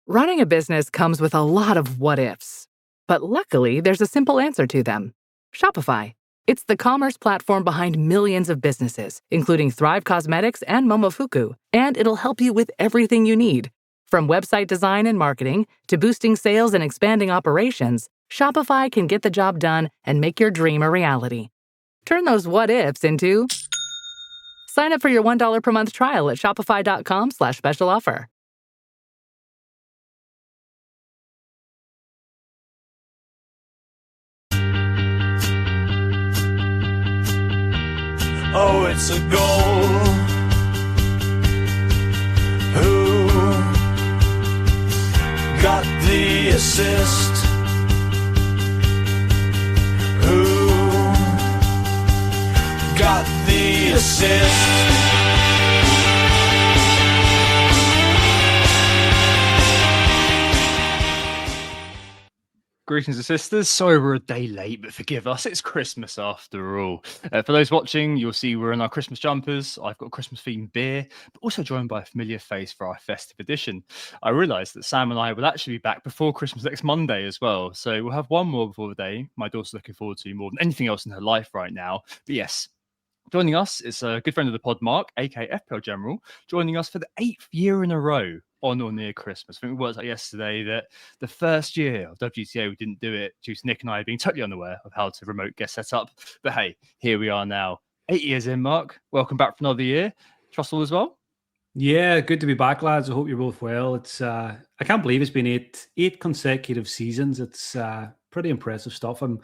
Running a business comes with a lot of what ifs, but luckily there's a simple answer to them. Shopify. It's the commerce platform behind millions of businesses, including Thrive Cosmetics and Momofuku, and it'll help you with everything you need. From website design and marketing to boosting sales and expanding operations, Shopify can get the job done and make your dream a reality. Turn those what ifs into... Sign up for your $1 per month trial at shopify.com/special offer. Oh, it's a goal. Who got the assist? Who got the assist? Greetings and sisters. Sorry we're a day late, but forgive us. It's Christmas after all. For those watching, you'll see we're in our Christmas jumpers. I've got Christmas-themed beer, but also joined by a familiar face for our festive edition. I realised that Sam and I will actually be back before Christmas next Monday as well. So we'll have one more before the day. My daughter's looking forward to more than anything else in her life right now. But yes, joining us is a good friend of the pod, Mark, aka FPL General, joining us for the 8th year in a row on or near Christmas. I think we worked out yesterday that the first year of WTA we didn't do it due to Nick and I being totally unaware of how to remote guest set up. But hey, here we are now. 8 years in, Mark. Welcome back for another year. Trust all as well? Yeah, good to be back, lads. I hope you're both well. It's I can't believe it's been eight consecutive seasons. It's pretty impressive stuff. I'm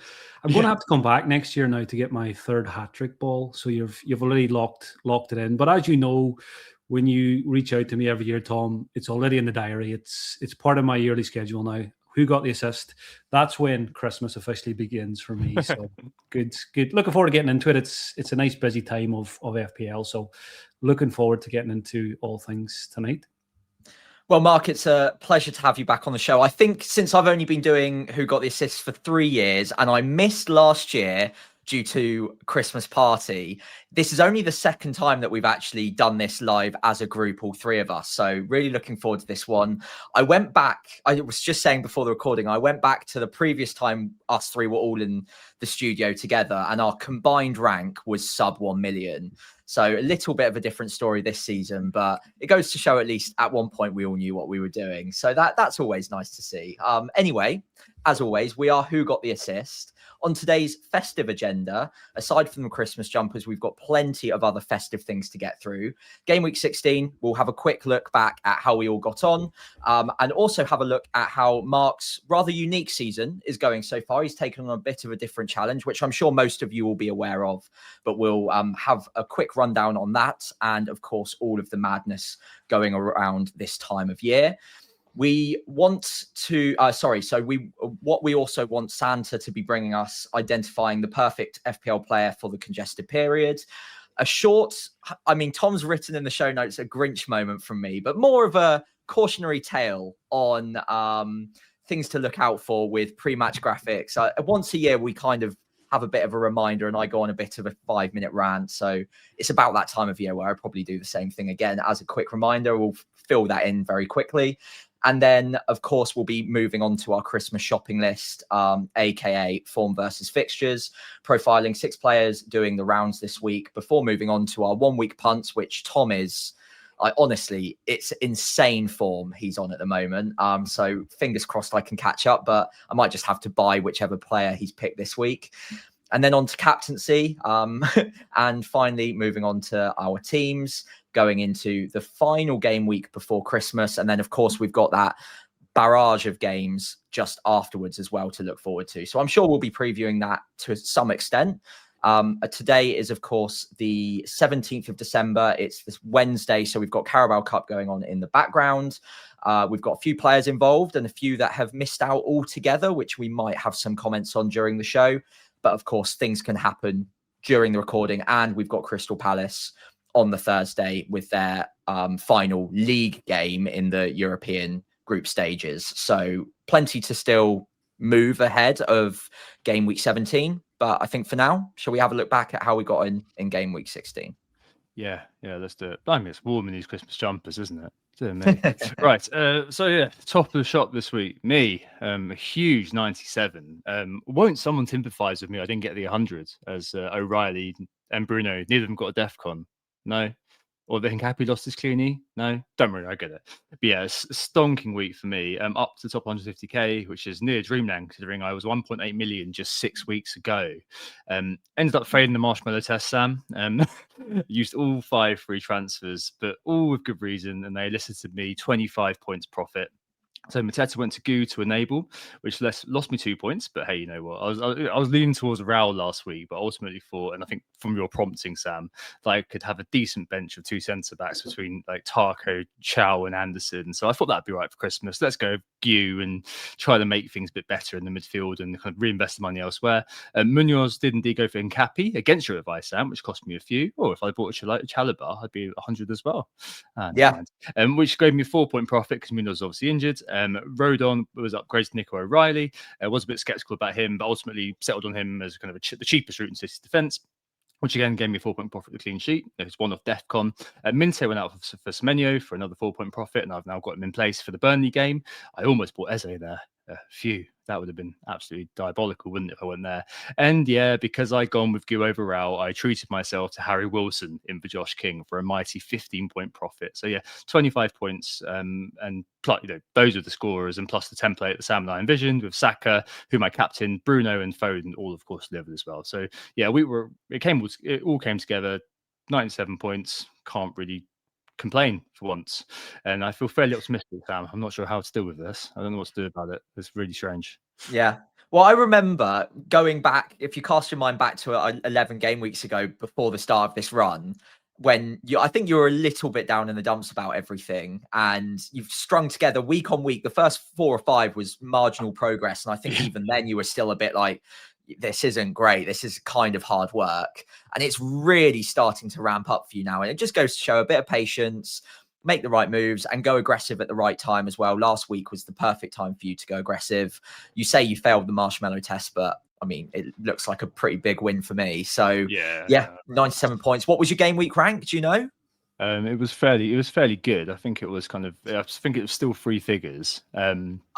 going to have to come back next year now to get my third hat-trick ball. So you've already locked it in. But as you know, when you reach out to me every year, Tom, it's already in the diary. It's part of my yearly schedule now. Who got the assist? That's when Christmas officially begins for me. So good. Looking forward to getting into it. It's a nice busy time of FPL. So looking forward to getting into all things tonight. Well, Mark, it's a pleasure to have you back on the show. I think since I've only been doing Who Got the Assist for 3 years and I missed last year due to Christmas party, this is only the second time that we've actually done this live as a group, all three of us. So really looking forward to this one. I went back, I was just saying before the recording, I went back to the previous time us three were all in the studio together and our combined rank was sub 1 million. So a little bit of a different story this season, but it goes to show at least at one point we all knew what we were doing. So that's always nice to see. Anyway, as always, we are Who Got the Assist. On today's festive agenda, aside from the Christmas jumpers, we've got plenty of other festive things to get through. Game week 16, we'll have a quick look back at how we all got on, and also have a look at how Mark's rather unique season is going so far. He's taken on a bit of a different challenge, which I'm sure most of you will be aware of, but we'll have a quick rundown on that. And of course, all of the madness going around this time of year. We want to, what we also want Santa to be bringing us, identifying the perfect FPL player for the congested period. A short, I mean, Tom's written in the show notes a Grinch moment from me, but more of a cautionary tale on things to look out for with pre-match graphics. Once a year, we kind of have a bit of a reminder and I go on a bit of a 5-minute rant. So it's about that time of year where I probably do the same thing again as a quick reminder. We'll fill that in very quickly. And then, of course, we'll be moving on to our Christmas shopping list, aka Form Vs Fixtures, profiling 6 players doing the rounds this week before moving on to our 1-week punts, which Tom is, honestly, it's insane form he's on at the moment. So fingers crossed I can catch up, but I might just have to buy whichever player he's picked this week. And then on to captaincy. And finally, moving on to our teams, going into the final game week before Christmas. And then, of course, we've got that barrage of games just afterwards as well to look forward to. So I'm sure we'll be previewing that to some extent. Today is, of course, the 17th of December. It's this Wednesday. So we've got Carabao Cup going on in the background. We've got a few players involved and a few that have missed out altogether, which we might have some comments on during the show. But of course, things can happen during the recording. And we've got Crystal Palace on the Thursday with their final league game in the European group stages. So plenty to still move ahead of game week 17. But I think for now, shall we have a look back at how we got in game week 16? Yeah, let's do it. I mean, it's warm in these Christmas jumpers, isn't it? Dear me. Right. So yeah, top of the shop this week. Me, a huge 97. Won't someone sympathise with me? I didn't get the 100 as O'Reilly and Bruno. Neither of them got a DEFCON. No. Or they think Happy lost his Clooney? No, don't worry, I get it. But yeah, it's a stonking week for me. Up to the top 150k, which is near dreamland considering I was 1.8 million just 6 weeks ago. Ended up failing the marshmallow test, Sam. Used all 5 free transfers, but all with good reason, and they elicited me 25 points profit. So Mateta went to Goo to enable, which lost me 2 points. But hey, you know what? I was leaning towards Raul last week, but ultimately thought, and I think from your prompting, Sam, that I could have a decent bench of 2 centre backs between like Tarko, Chow, and Anderson. So I thought that'd be right for Christmas. Let's go Goo and try to make things a bit better in the midfield and kind of reinvest the money elsewhere. Munoz did indeed go for Nkapi against your advice, Sam, which cost me a few. Or if I bought a Chalobah, I'd be 100 as well. Yeah. Which gave me a 4-point profit because Munoz was obviously injured. Rodon was upgraded to Nico O'Reilly. I was a bit skeptical about him, but ultimately settled on him as kind of the cheapest route in City's defence, which again gave me a 4-point profit with a clean sheet. It's one off DEFCON. Minte went out for Semenyo for another 4-point profit, and I've now got him in place for the Burnley game. I almost bought Eze there. Phew, that would have been absolutely diabolical, wouldn't it, if I went there? And yeah, because I'd gone with Gu over Raul, I treated myself to Harry Wilson in for Josh King for a mighty 15-point profit. So yeah, 25 points, and you know, those are the scorers, and plus the template that Sam and I envisioned with Saka, who my captain, Bruno and Foden, all of course delivered as well. So yeah, it all came together. 97 points, can't really complain for once, and I feel fairly optimistic, Sam. I'm not sure how to deal with this. I don't know what to do about it. It's really strange. Yeah. Well, I remember going back, if you cast your mind back to 11 game weeks ago before the start of this run, when I think you were a little bit down in the dumps about everything, and you've strung together week on week. The first 4 or 5 was marginal progress. And I think even then you were still a bit like, this isn't great. This is kind of hard work. And it's really starting to ramp up for you now. And it just goes to show a bit of patience, make the right moves, and go aggressive at the right time as well. Last week was the perfect time for you to go aggressive. You say you failed the marshmallow test, but I mean, it looks like a pretty big win for me. So yeah, 97 points. What was your game week rank? Do you know? It was fairly good. I think it was still 3 figures.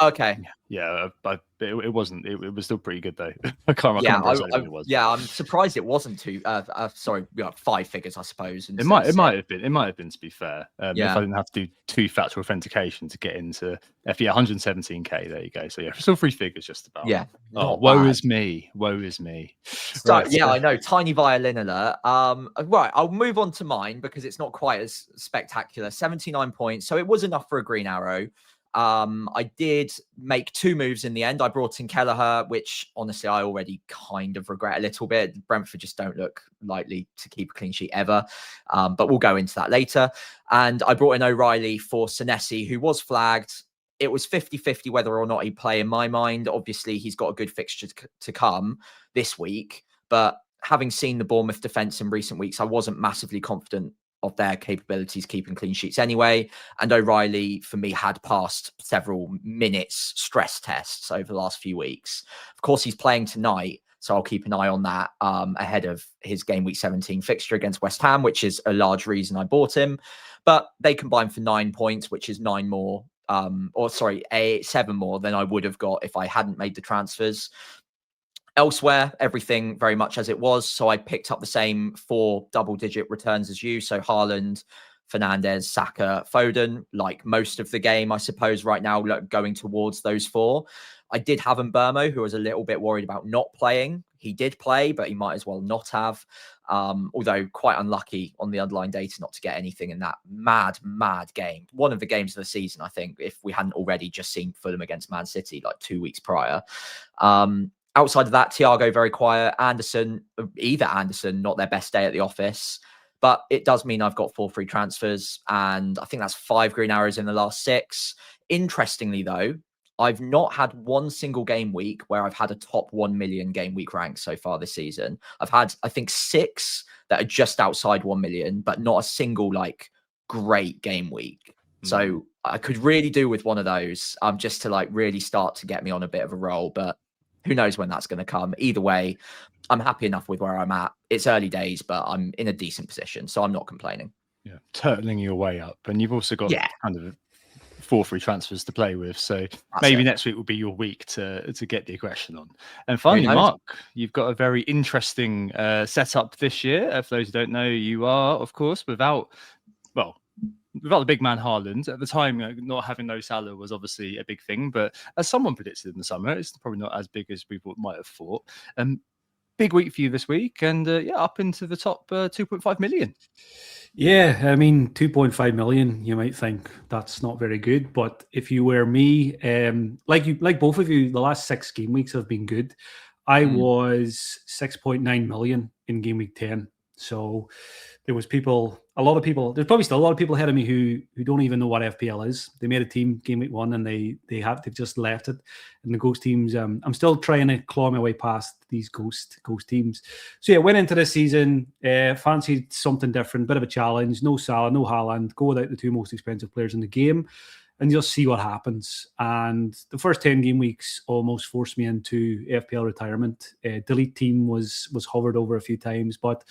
Okay. Yeah, but it wasn't. It was still pretty good though. I can't remember what it was. Yeah, I'm surprised it wasn't 5 figures, I suppose. It might have been. It might have been, to be fair. If I didn't have to do 2-factor authentication to get into 117k. There you go. So yeah, still 3 figures, just about. Yeah. Oh, woe is me. Woe is me. So, right, yeah, I know. Tiny violin alert. Right, I'll move on to mine because it's not quite as spectacular. 79 points. So it was enough for a green arrow. I did make 2 moves in the end. I brought in Kelleher, which honestly I already kind of regret a little bit. Brentford just don't look likely to keep a clean sheet ever, but we'll go into that later. And I brought in O'Reilly for Senesi, who was flagged. It was 50-50 whether or not he'd play in my mind. Obviously, he's got a good fixture to come this week, but having seen the Bournemouth defence in recent weeks, I wasn't massively confident of their capabilities keeping clean sheets anyway. And O'Reilly, for me, had passed several minutes stress tests over the last few weeks. Of course, he's playing tonight, so I'll keep an eye on that ahead of his game week 17 fixture against West Ham, which is a large reason I bought him. But they combined for 9 points, which is 7 more than I would have got if I hadn't made the transfers. Elsewhere, everything very much as it was. So I picked up the same 4 double-digit returns as you. So Haaland, Fernandes, Saka, Foden, like most of the game, I suppose, right now, going towards those 4. I did have Mbermo, who was a little bit worried about not playing. He did play, but he might as well not have. Although quite unlucky on the underlying data not to get anything in that mad game. One of the games of the season, I think, if we hadn't already just seen Fulham against Man City like 2 weeks prior. Outside of that, Thiago very quiet. Anderson, not their best day at the office. But it does mean I've got 4 free transfers. And I think that's 5 green arrows in the last 6. Interestingly, though, I've not had one single game week where I've had a top 1 million game week rank so far this season. I've had, I think, 6 that are just outside 1 million, but not a single like great game week. So I could really do with one of those just to like really start to get me on a bit of a roll. But who knows when that's going to come. Either way, I'm happy enough with where I'm at. It's early days, but I'm in a decent position, so I'm not complaining. Yeah, turtling your way up, and you've also got kind of 4 free transfers to play with. So maybe next week will be your week to get the aggression on. And finally, Mark, you've got a very interesting setup this year. For those who don't know, you are, of course, without the big man Haaland. At the time, not having no Salah was obviously a big thing, but as someone predicted in the summer, it's probably not as big as people might have thought. Big week for you this week, and up into the top 2.5 million. Yeah, I mean, 2.5 million, you might think that's not very good. But if you were me, like both of you, the last 6 game weeks have been good. I was 6.9 million in game week 10. So there was there's probably still a lot of people ahead of me who don't even know what FPL is. They made a team game week 1 and they've just left it. And the ghost teams, I'm still trying to claw my way past these ghost teams. So yeah, went into this season, fancied something different, bit of a challenge. No Salah, no Haaland, go without the 2 most expensive players in the game and just see what happens. And the first 10 game weeks almost forced me into FPL retirement. Delete team was hovered over a few times, but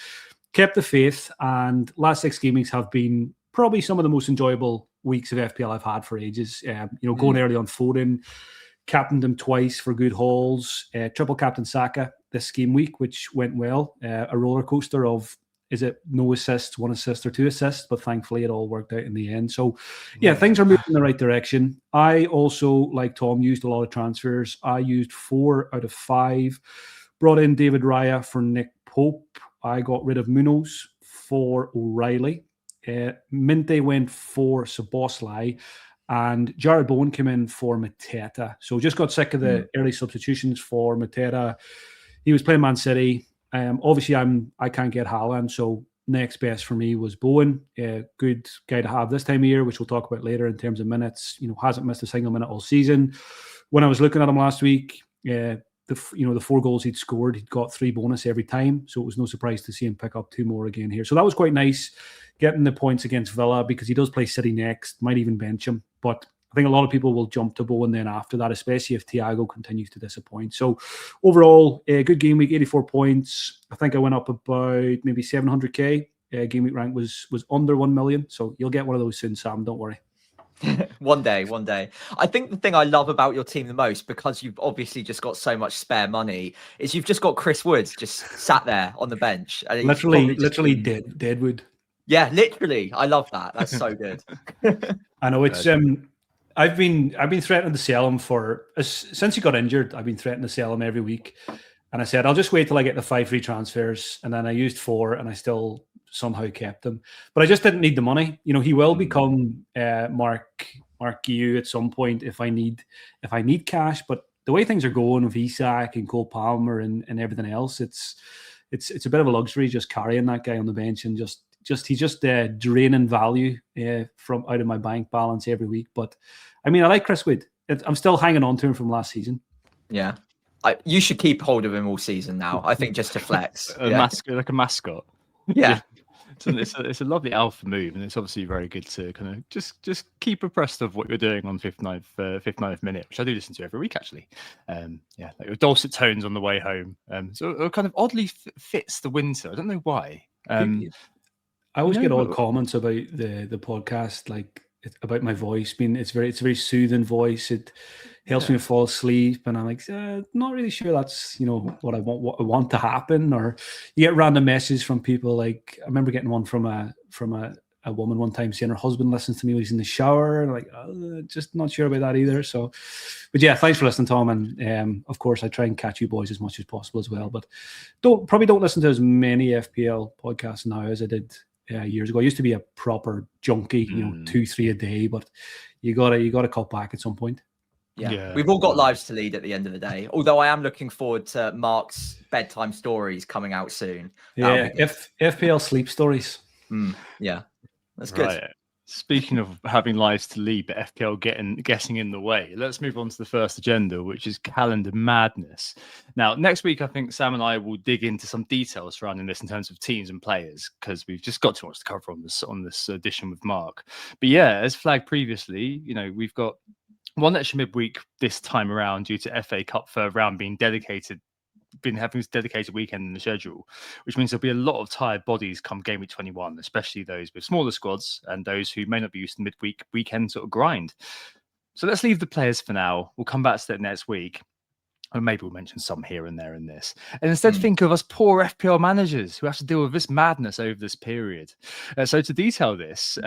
kept the faith, and last 6 game weeks have been probably some of the most enjoyable weeks of FPL I've had for ages. Going early on Foden, captained him twice for good hauls, triple captain Saka this game week, which went well. A roller coaster of, is it no assists, 1 assist or 2 assists? But thankfully it all worked out in the end. So yeah, things are moving in the right direction. I also, like Tom, used a lot of transfers. I used 4 out of 5. Brought in David Raya for Nick Pope. I got rid of Munoz for O'Reilly. Minte went for Szoboszlai, and Jared Bowen came in for Mateta. So just got sick of the early substitutions for Mateta. He was playing Man City. Obviously, I can't get Haaland, so next best for me was Bowen. Good guy to have this time of year, which we'll talk about later in terms of minutes. Hasn't missed a single minute all season. When I was looking at him last week, the 4 goals he'd scored, he'd got 3 bonus every time. So it was no surprise to see him pick up 2 more again here. So that was quite nice, getting the points against Villa, because he does play City next, might even bench him. But I think a lot of people will jump to Bowen then after that, especially if Thiago continues to disappoint. So overall, a good game week, 84 points. I think I went up about maybe 700k. Game week rank was under 1 million. So you'll get one of those soon, Sam. Don't worry. One day. I think the thing I love about your team the most, because you've obviously just got so much spare money, is you've just got Chris Woods just sat there on the bench. And literally Deadwood. Yeah, literally. I love that. That's so good. I know it's I've been threatening to sell him since he got injured. I've been threatening to sell him every week, and I said I'll just wait till I get the 5 free transfers, and then I used 4, and I still somehow kept him. But I just didn't need the money. He will become Mark Gu at some point if I need cash. But the way things are going with Isak and Cole Palmer and everything else, it's a bit of a luxury just carrying that guy on the bench, and he's just draining value from out of my bank balance every week. But I mean, I like Chris Wood. I'm still hanging on to him from last season. Yeah. You should keep hold of him all season now, I think, just to flex. Like a mascot. Yeah. It's a lovely alpha move, and it's obviously very good to kind of just keep abreast of what you're doing on 59th minute, which I do listen to every week actually. Like your dulcet tones on the way home. So it kind of oddly fits the winter. I don't know why. I always get odd comments about the podcast, like about my voice. I mean, it's a very soothing voice. It helps me fall asleep, and I'm like, not really sure that's what I want to happen. Or you get random messages from people. Like I remember getting one from a woman one time saying her husband listens to me when he's in the shower. And like, just not sure about that either. So, but yeah, thanks for listening, Tom. And of course, I try and catch you boys as much as possible as well. But probably don't listen to as many FPL podcasts now as I did years ago. I used to be a proper junkie, 2-3 a day. But you gotta cut back at some point. Yeah, we've all got lives to lead at the end of the day. Although I am looking forward to Mark's bedtime stories coming out soon. Yeah, FPL sleep stories. Yeah, that's good. Right. Speaking of having lives to lead, but FPL getting in the way, let's move on to the first agenda, which is calendar madness. Now, next week, I think Sam and I will dig into some details surrounding this in terms of teams and players, because we've just got too much to cover on this edition with Mark. But yeah, as flagged previously, we've got one extra midweek this time around due to FA Cup third round being dedicated been having this dedicated weekend in the schedule, which means there'll be a lot of tired bodies come game week 21, especially those with smaller squads and those who may not be used to midweek weekend sort of grind. So let's leave the players for now. We'll come back to that next week. And maybe we'll mention some here and there in this. And instead think of us poor FPL managers who have to deal with this madness over this period. So to detail this,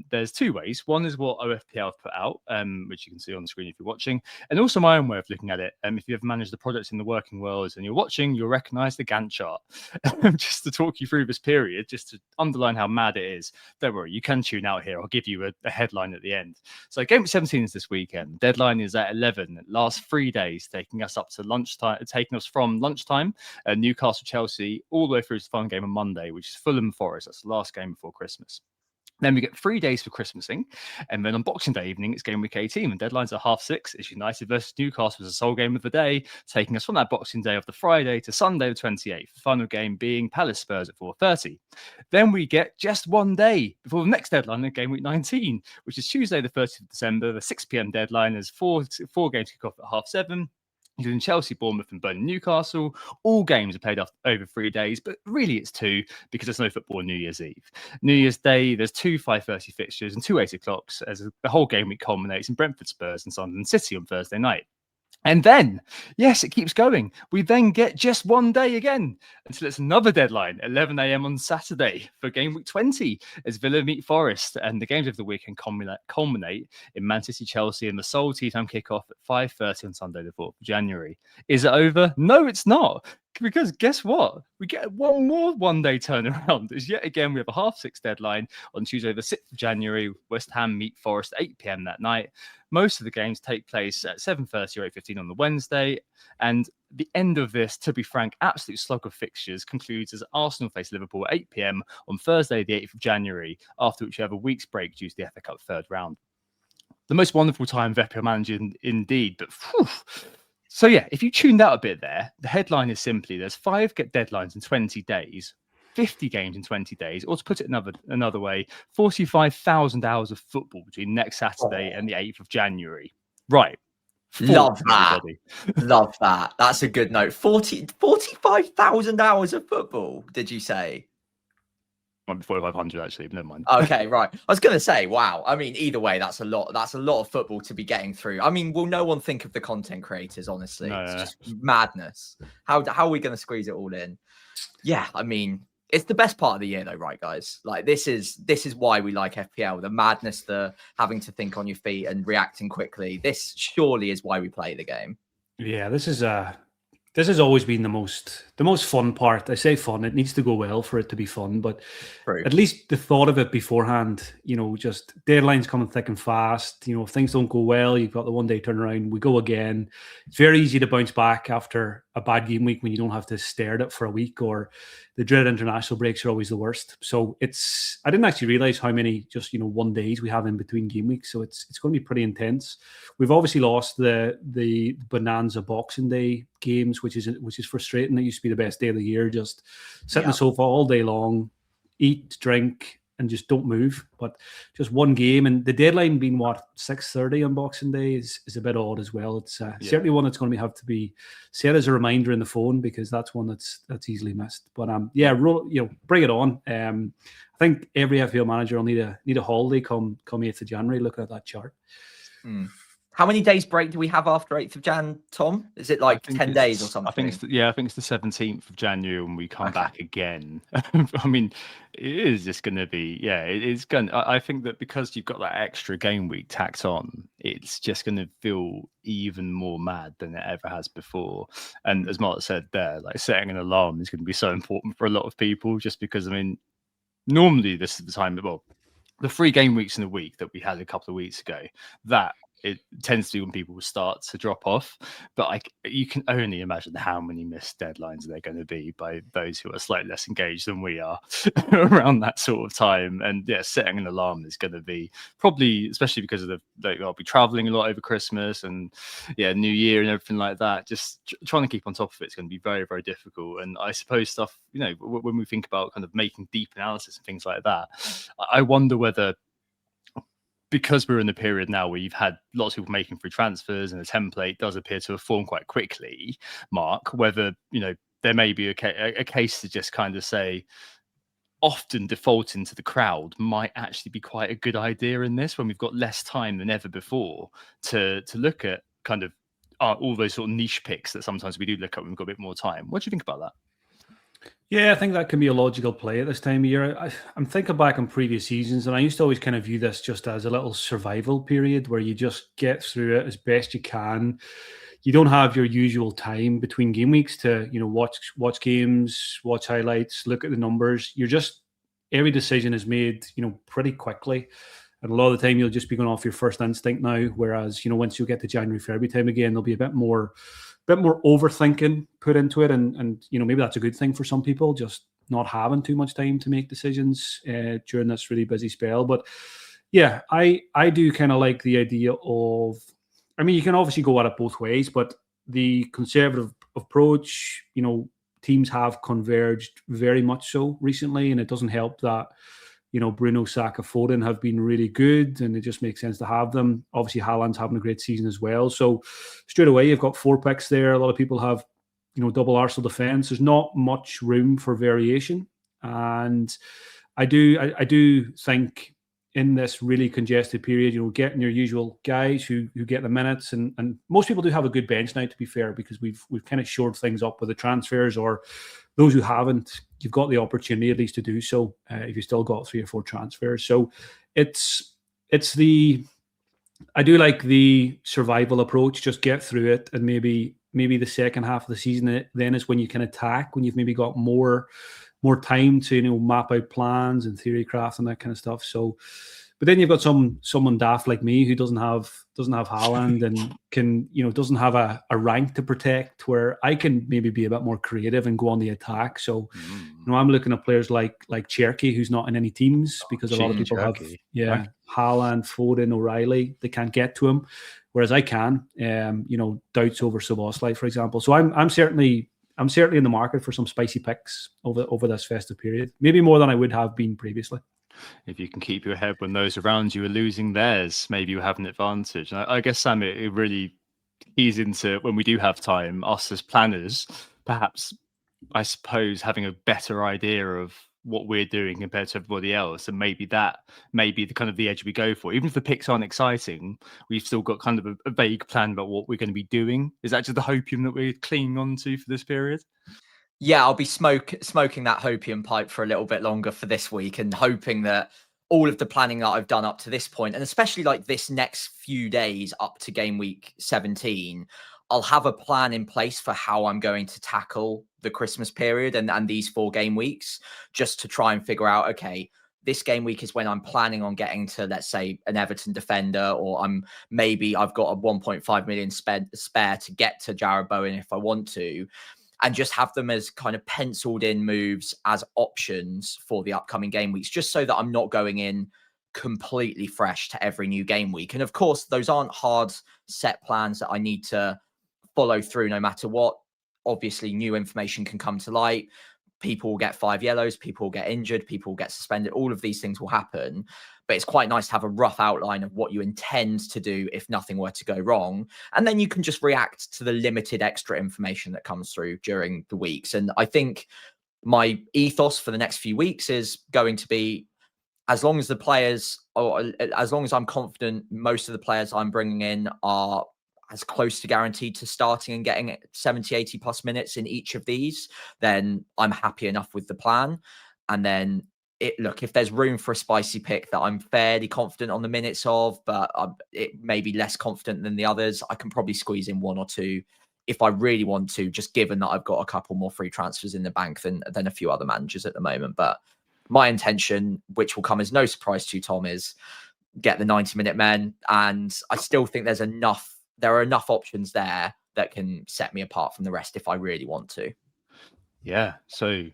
there's two ways. One is what OFPL have put out, which you can see on the screen if you're watching. And also my own way of looking at it. If you've ever managed the projects in the working world and you're watching, you'll recognize the Gantt chart. Just to talk you through this period, just to underline how mad it is. Don't worry, you can tune out here. I'll give you a headline at the end. So game 17 is this weekend. Deadline is at 11. It lasts 3 days, taking us up to lunchtime, taking us from lunchtime at Newcastle Chelsea all the way through to the final game on Monday, which is Fulham Forest. That's the last game before Christmas. Then we get 3 days for Christmasing, and then on Boxing Day evening, it's game week 18, and deadlines are 6:30. It's United versus Newcastle as the sole game of the day, taking us from that Boxing Day of the Friday to Sunday the 28th. The final game being Palace Spurs at 4:30. Then we get just 1 day before the next deadline of game week 19, which is Tuesday the 30th of December. The 6 p.m. deadline is four games kick off at 7:30. Including Chelsea, Bournemouth, and Burnley, Newcastle. All games are played over 3 days, but really it's 2 because there's no football on New Year's Eve. New Year's Day, there's 2 5:30 fixtures and 2 8 o'clocks as the whole game week culminates in Brentford Spurs and Sunderland City on Thursday night. And then, yes, it keeps going. We then get just 1 day again until it's another deadline, 11 a.m. on Saturday for game week 20 as Villa meet Forest. And the games of the weekend culminate in Man City Chelsea and the sole tea time kickoff at 5:30 on Sunday, the 4th of January. Is it over? No, it's not. Because guess what? We get one more 1 day turnaround. As yet again, we have a 6:30 deadline on Tuesday, the 6th of January. West Ham meet Forest at 8 p.m. that night. Most of the games take place at 7:30 or 8:15 on the Wednesday. And the end of this, to be frank, absolute slug of fixtures concludes as Arsenal face Liverpool at 8 p.m. on Thursday, the 8th of January, after which we have a week's break due to the FA Cup third round. The most wonderful time of FPL managing indeed, but whew. So yeah, if you tuned out a bit there, the headline is simply there's 5 deadlines in 20 days, 50 games in 20 days, or to put it another way, 45,000 hours of football between next Saturday and the 8th of January. Right. Love that. Love that. That's a good note. 45,000 hours of football, did you say? Might be 4,500 actually, but never mind. Okay, right. I was going to say, wow. I mean, either way, that's a lot. That's a lot of football to be getting through. I mean, will no one think of the content creators? Honestly, it's just madness. How are we going to squeeze it all in? Yeah, I mean, it's the best part of the year, though, right, guys? Like this is why we like FPL. The madness, the having to think on your feet and reacting quickly. This surely is why we play the game. Yeah, this has always been the most fun part. I say fun, it needs to go well for it to be fun, but at least the thought of it beforehand, just deadlines coming thick and fast. If things don't go well, you've got the 1 day turnaround, we go again. It's very easy to bounce back after a bad game week when you don't have to stare at it for a week, or the dreaded international breaks are always the worst. So I didn't actually realize how many just 1 days we have in between game weeks. So it's going to be pretty intense. We've obviously lost the bonanza Boxing Day games, which is frustrating. It used to be the best day of the year. Just sit on the sofa all day long, eat, drink, and just don't move. But just one game, and the deadline being 6:30 on Boxing Day is a bit odd as well. It's certainly one that's going to have to be set as a reminder in the phone, because that's one that's easily missed. But bring it on. I think every FPL manager will need a holiday come 8th of January. Looking at that chart. How many days break do we have after 8th of Jan, Tom? Is it like 10 days or something? I think it's the 17th of January when we come back again. I mean, it is just going to be, it's going to, I think that because you've got that extra game week tacked on, it's just going to feel even more mad than it ever has before. And as Mark said there, like setting an alarm is going to be so important for a lot of people, just because, I mean, normally this is the time, the 3 game weeks in a week that we had a couple of weeks ago, that it tends to be when people start to drop off. But you can only imagine how many missed deadlines they're going to be by those who are slightly less engaged than we are around that sort of time. And setting an alarm is going to be probably, especially because of I'll be traveling a lot over Christmas and New Year and everything like that. Just trying to keep on top of it's going to be very, very difficult. And I suppose stuff, when we think about kind of making deep analysis and things like that, I wonder whether because we're in the period now where you've had lots of people making free transfers and the template does appear to have formed quite quickly, Mark, whether, there may be a case to just kind of say, often defaulting to the crowd might actually be quite a good idea in this, when we've got less time than ever before to look at kind of all those sort of niche picks that sometimes we do look at when we've got a bit more time. What do you think about that? Yeah, I think that can be a logical play at this time of year. I'm thinking back on previous seasons, and I used to always kind of view this just as a little survival period where you just get through it as best you can. You don't have your usual time between game weeks to, watch games, watch highlights, look at the numbers. Every decision is made, pretty quickly. And a lot of the time you'll just be going off your first instinct now. Whereas, once you get to January, February time again, there'll be a bit more overthinking put into it. And maybe that's a good thing for some people, just not having too much time to make decisions during this really busy spell. But yeah, I do kind of like the idea of, you can obviously go at it both ways, but the conservative approach, teams have converged very much so recently, and it doesn't help that, Bruno, Saka, Foden have been really good, and it just makes sense to have them. Obviously, Haaland's having a great season as well. So straight away, you've got 4 picks there. A lot of people have, double Arsenal defence. There's not much room for variation, and I do think in this really congested period, getting your usual guys who get the minutes, and most people do have a good bench now, to be fair, because we've kind of shored things up with the transfers, or those who haven't, you've got the opportunity at least to do so if you still got 3 or 4 transfers. So I do like the survival approach. Just get through it, and maybe the second half of the season then is when you can attack, when you've maybe got more time to map out plans and theory craft and that kind of stuff. So, but then you've got someone daft like me who doesn't have Haaland and can doesn't have a rank to protect, where I can maybe be a bit more creative and go on the attack. So I'm looking at players like Cherky, who's not in any teams, because a lot of people have Haaland, Foden, O'Reilly. They can't get to him, whereas I can. Doubts over Szoboszlai, for example. So I'm certainly in the market for some spicy picks over this festive period, maybe more than I would have been previously. If you can keep your head when those around you are losing theirs, maybe you have an advantage. And I guess, Sam, it really keys into, when we do have time, us as planners, perhaps, I suppose, having a better idea of what we're doing compared to everybody else, and maybe that may be the kind of the edge we go for. Even if the picks aren't exciting, we've still got kind of a vague plan about what we're going to be doing. Is that just the hopium that we're clinging on to for this period? Yeah, I'll be smoking that hopium pipe for a little bit longer for this week, and hoping that all of the planning that I've done up to this point, and especially like this next few days up to game week 17, I'll have a plan in place for how I'm going to tackle the Christmas period and these 4 game weeks, just to try and figure out, okay, this game week is when I'm planning on getting to, let's say, an Everton defender, or I've got a 1.5 million spare to get to Jarrod Bowen if I want to, and just have them as kind of penciled in moves as options for the upcoming game weeks, just so that I'm not going in completely fresh to every new game week. And of course, those aren't hard set plans that I need to follow through no matter what. Obviously, new information can come to light. People will get 5 yellows, people will get injured, people will get suspended. All of these things will happen. But it's quite nice to have a rough outline of what you intend to do if nothing were to go wrong. And then you can just react to the limited extra information that comes through during the weeks. And I think my ethos for the next few weeks is going to be, as long as the players, or as long as I'm confident most of the players I'm bringing in are as close to guaranteed to starting and getting 70, 80 plus minutes in each of these, then I'm happy enough with the plan. And then if there's room for a spicy pick that I'm fairly confident on the minutes of, but it may be less confident than the others, I can probably squeeze in 1 or 2 if I really want to, just given that I've got a couple more free transfers in the bank than a few other managers at the moment. But my intention, which will come as no surprise to you, Tom, is get the 90-minute men. And I still think there are enough options there that can set me apart from the rest if I really want to. Yeah. So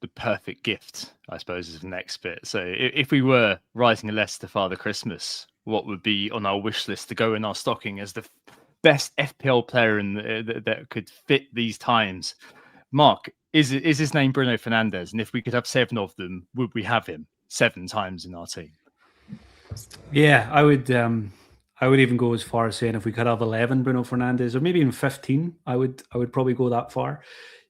the perfect gift, I suppose, is the next bit. So if we were writing a letter to Father Christmas, what would be on our wish list to go in our stocking as the best FPL player that could fit these times? Mark, is his name Bruno Fernandes? And if we could have 7 of them, would we have him 7 times in our team? Yeah, I would even go as far as saying if we could have 11 Bruno Fernandes or maybe even 15, I would probably go that far.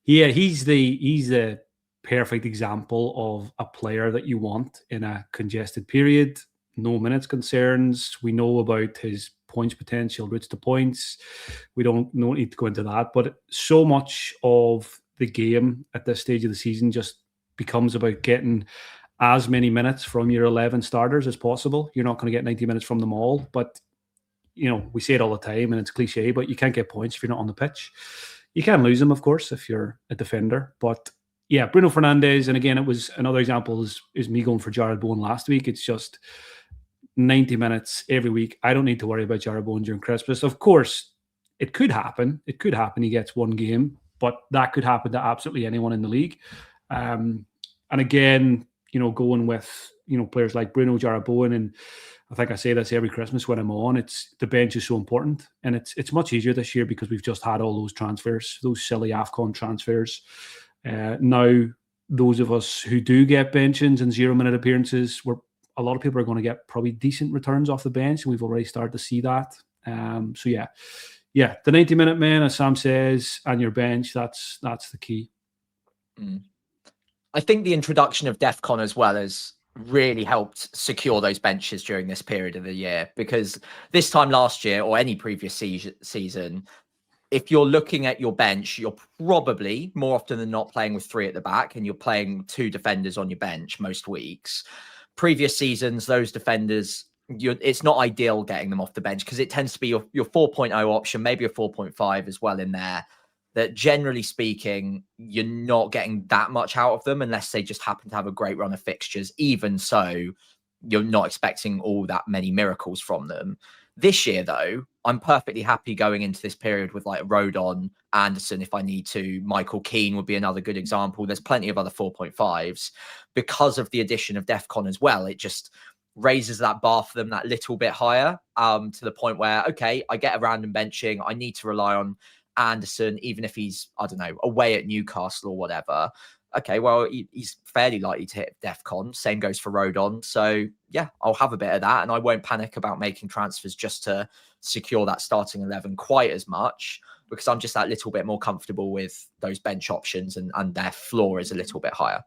Yeah, he's the perfect example of a player that you want in a congested period. No minutes concerns. We know about his points potential, routes to points. We don't no need to go into that, but so much of the game at this stage of the season just becomes about getting as many minutes from your 11 starters as possible. You're not going to get 90 minutes from them all, but we say it all the time and it's cliche, but you can't get points if you're not on the pitch. You can lose them, of course, if you're a defender. But yeah, Bruno Fernandes, and again, it was another example is me going for Jared Bowen last week. It's just 90 minutes every week. I don't need to worry about Jared Bowen during Christmas. Of course, it could happen. It could happen he gets one game, but that could happen to absolutely anyone in the league. And again, going with, players like Bruno, Jared Bowen, and I think I say this every Christmas when I'm on, it's the bench is so important. And it's much easier this year because we've just had all those transfers, those silly AFCON transfers. Now, those of us who do get benchings and 0-minute appearances, a lot of people are going to get probably decent returns off the bench. And we've already started to see that. So yeah, the 90-minute man, as Sam says, and your bench, that's the key. I think the introduction of DEFCON as well has really helped secure those benches during this period of the year, because this time last year or any previous season, if you're looking at your bench, you're probably more often than not playing with 3 at the back and you're playing 2 defenders on your bench most weeks. Previous seasons, those defenders, it's not ideal getting them off the bench because it tends to be your 4.0 option, maybe a 4.5 as well in there, that generally speaking, you're not getting that much out of them unless they just happen to have a great run of fixtures. Even so, you're not expecting all that many miracles from them. This year, though, I'm perfectly happy going into this period with like Rodon, Anderson, if I need to. Michael Keane would be another good example. There's plenty of other 4.5s. Because of the addition of DEFCON as well, it just raises that bar for them that little bit higher, to the point where, okay, I get a random benching. I need to rely on Anderson, even if he's, I don't know, away at Newcastle or whatever. Okay, well, he's fairly likely to hit DEFCON. Same goes for Rodon. So yeah, I'll have a bit of that, and I won't panic about making transfers just to secure that starting 11 quite as much, because I'm just that little bit more comfortable with those bench options, and their floor is a little bit higher.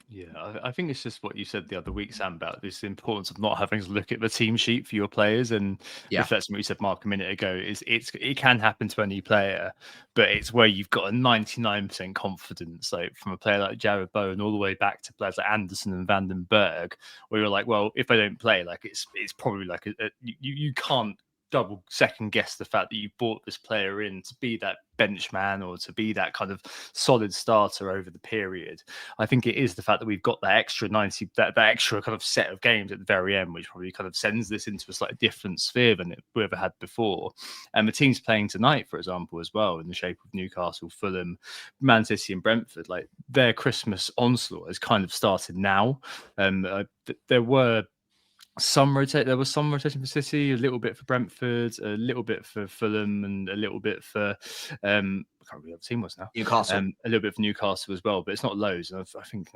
Yeah, I think it's just what you said the other week, Sam, about this importance of not having to look at the team sheet for your players. And reflecting what you said, Mark, a minute ago, it can happen to any player, but it's where you've got a 99% confidence, like from a player like Jared Bowen all the way back to players like Anderson and Van den Berg, where you're like, well, if they don't play, like it's probably like you can't double second guess the fact that you brought this player in to be that bench man or to be that kind of solid starter over the period. I think it is the fact that we've got that extra 90, that extra kind of set of games at the very end, which probably kind of sends this into a slightly different sphere than we ever had before. And the teams playing tonight, for example, as well, in the shape of Newcastle, Fulham, Man City and Brentford, like their Christmas onslaught has kind of started now. There was some rotation for City, a little bit for Brentford, a little bit for Fulham, and a little bit for I can't remember what the team was now. Newcastle. A little bit for Newcastle as well, but it's not loads. And I think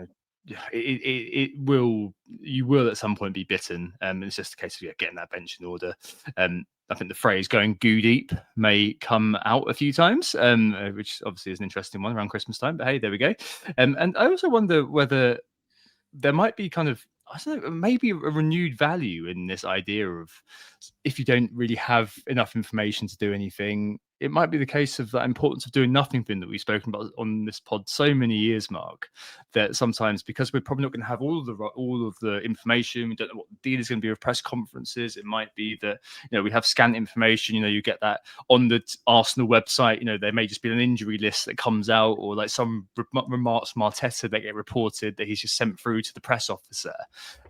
it will. You will at some point be bitten. It's just a case of getting that bench in order. I think the phrase "going goo deep" may come out a few times, which obviously is an interesting one around Christmas time. But hey, there we go. And I also wonder whether there might be kind of, I don't know, maybe a renewed value in this idea of if you don't really have enough information to do anything, it might be the case of that importance of doing nothing thing that we've spoken about on this pod so many years, Mark, that sometimes because we're probably not going to have all of the information, we don't know what the deal is going to be with press conferences. It might be that, we have scant information, you get that on the Arsenal website, there may just be an injury list that comes out, or like some remarks from Arteta that get reported that he's just sent through to the press officer.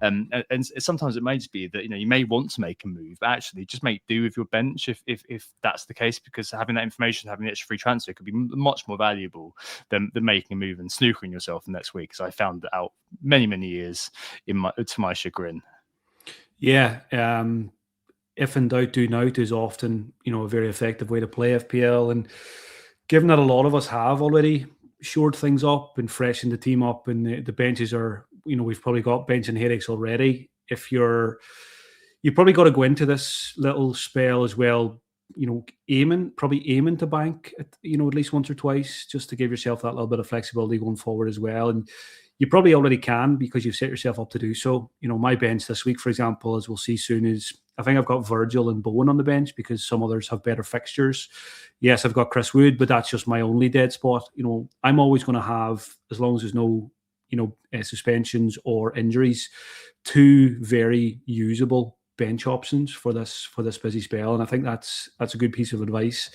And sometimes it may just be that, you may want to make a move, but actually just make do with your bench if that's the case, because having that information, having the extra free transfer could be much more valuable than making a move and snookering yourself the next week, because I found that out many years to my chagrin. Yeah, if in doubt, do nout is often, a very effective way to play FPL. And given that a lot of us have already shored things up and freshened the team up, and the benches are, we've probably got benching headaches already. If you're you probably got to go into this little spell as well, probably aiming to bank, at least once or twice, just to give yourself that little bit of flexibility going forward as well. And you probably already can because you've set yourself up to do so. My bench this week, for example, as we'll see soon, is I think I've got Virgil and Bowen on the bench because some others have better fixtures. Yes, I've got Chris Wood, but that's just my only dead spot. I'm always going to have, as long as there's no, suspensions or injuries, 2 very usable bench options for this busy spell, and I think that's a good piece of advice.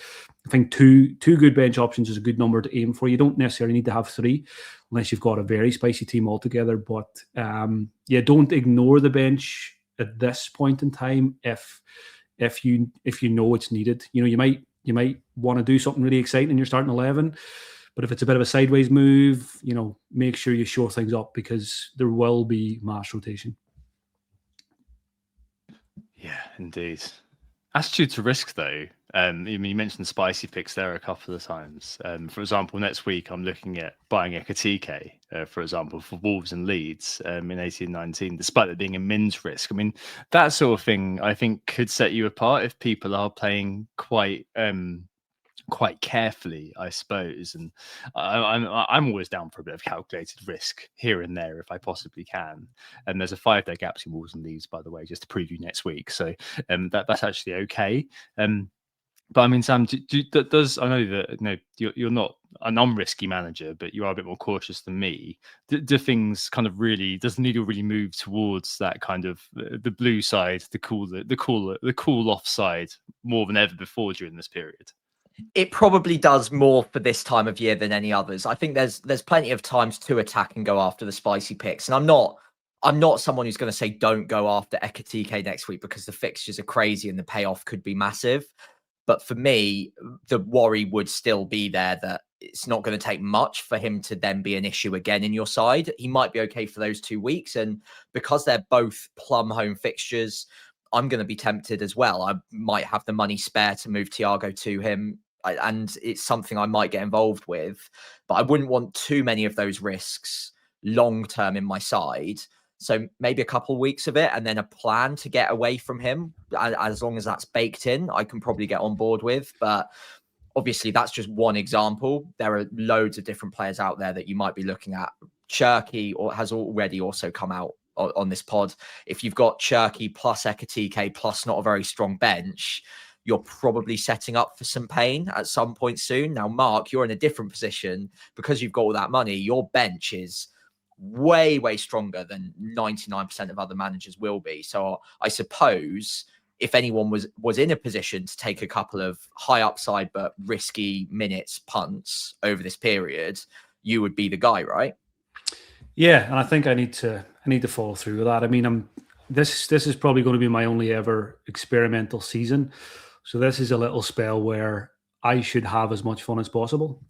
I think two good bench options is a good number to aim for. You don't necessarily need to have 3 unless you've got a very spicy team altogether. But don't ignore the bench at this point in time if you know it's needed. You might want to do something really exciting in your starting 11. But if it's a bit of a sideways move, make sure you shore things up because there will be mass rotation. Yeah, indeed. Attitude to risk, though. You mentioned spicy picks there a couple of times. For example, next week I'm looking at buying Ekatike, for example, for Wolves and Leeds in 18-19, despite it being a min's risk. That sort of thing I think could set you apart if people are playing quite carefully, I suppose. And I'm always down for a bit of calculated risk here and there if I possibly can. And there's a 5-day gap between Wolves and Leeds, by the way, just to preview next week. So that's actually okay. But Sam, I know that you're not an unrisky manager, but you are a bit more cautious than me. Do things kind of does the needle really move towards that kind of the blue side, the cool off side more than ever before during this period? It probably does more for this time of year than any others. I think there's plenty of times to attack and go after the spicy picks. And I'm not someone who's going to say don't go after Ekatike next week because the fixtures are crazy and the payoff could be massive. But for me, the worry would still be there that it's not going to take much for him to then be an issue again in your side. He might be okay for those 2 weeks. And because they're both plum home fixtures, I'm going to be tempted as well. I might have the money spare to move Thiago to him. And it's something I might get involved with, but I wouldn't want too many of those risks long term in my side. So maybe a couple of weeks of it and then a plan to get away from him. As long as that's baked in, I can probably get on board with. But obviously, that's just one example. There are loads of different players out there that you might be looking at. Cherky has already also come out on this pod. If you've got Cherky plus Ekatike plus not a very strong bench, you're probably setting up for some pain at some point soon. Now, Mark, you're in a different position because you've got all that money. Your bench is way, way stronger than 99% of other managers will be. So I suppose if anyone was in a position to take a couple of high upside but risky minutes punts over this period, you would be the guy, right? Yeah, and I think I need to follow through with that. This is probably going to be my only ever experimental season. So this is a little spell where I should have as much fun as possible.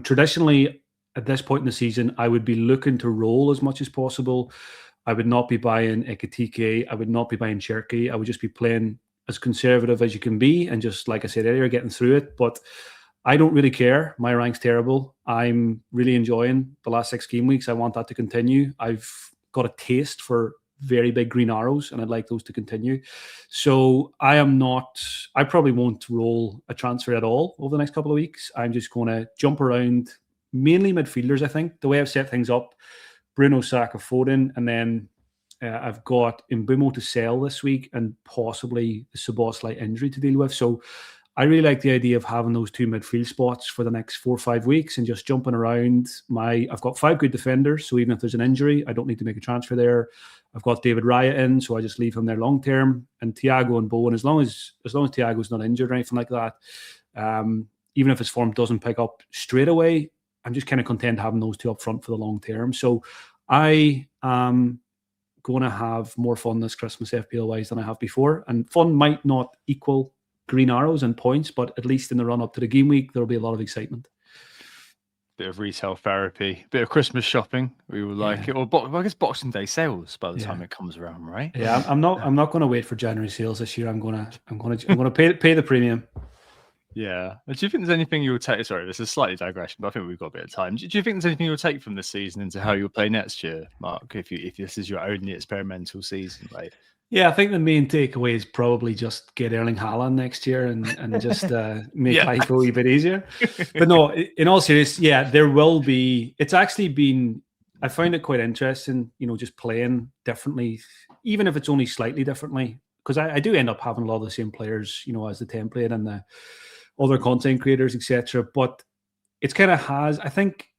Traditionally at this point in the season, I would be looking to roll as much as possible. I would not be buying Ekatike. I would not be buying Cherky. I would just be playing as conservative as you can be. And just like I said earlier, getting through it. But I don't really care. My rank's terrible. I'm really enjoying the last 6 game weeks. I want that to continue. I've got a taste for very big green arrows and I'd like those to continue. So I probably won't roll a transfer at all over the next couple of weeks. I'm just going to jump around, mainly midfielders, I think. The way I've set things up, Bruno, Saka, Foden, and then I've got Mbeumo to sell this week and possibly the Szoboszlai injury to deal with. So I really like the idea of having those 2 midfield spots for the next 4 or 5 weeks and just jumping around. I've got 5 good defenders, so even if there's an injury, I don't need to make a transfer there. I've got David Raya in, so I just leave him there long term. And Thiago and Bowen, as long as Thiago's not injured or anything like that, even if his form doesn't pick up straight away, I'm just kind of content having those 2 up front for the long term. So I am going to have more fun this Christmas FPL-wise than I have before. And fun might not equal green arrows and points, but at least in the run-up to the game week, there'll be a lot of excitement. Bit of retail therapy, bit of Christmas shopping. We would like it, or I guess Boxing Day sales by the time it comes around, right? Yeah, I'm not going to wait for January sales this year. I'm going to pay the premium. Yeah. Do you think there's anything you'll take? Sorry, this is slightly digression, but I think we've got a bit of time. Do you think there's anything you'll take from this season into how you'll play next year, Mark? If this is your only experimental season, right? Yeah, I think the main takeaway is probably just get Erling Haaland next year and just make life a wee bit easier. But no, in all seriousness, yeah, there will be. It's actually been. I find it quite interesting, just playing differently, even if it's only slightly differently, because I do end up having a lot of the same players, as the template and the other content creators, etc. But it's kind of has, I think,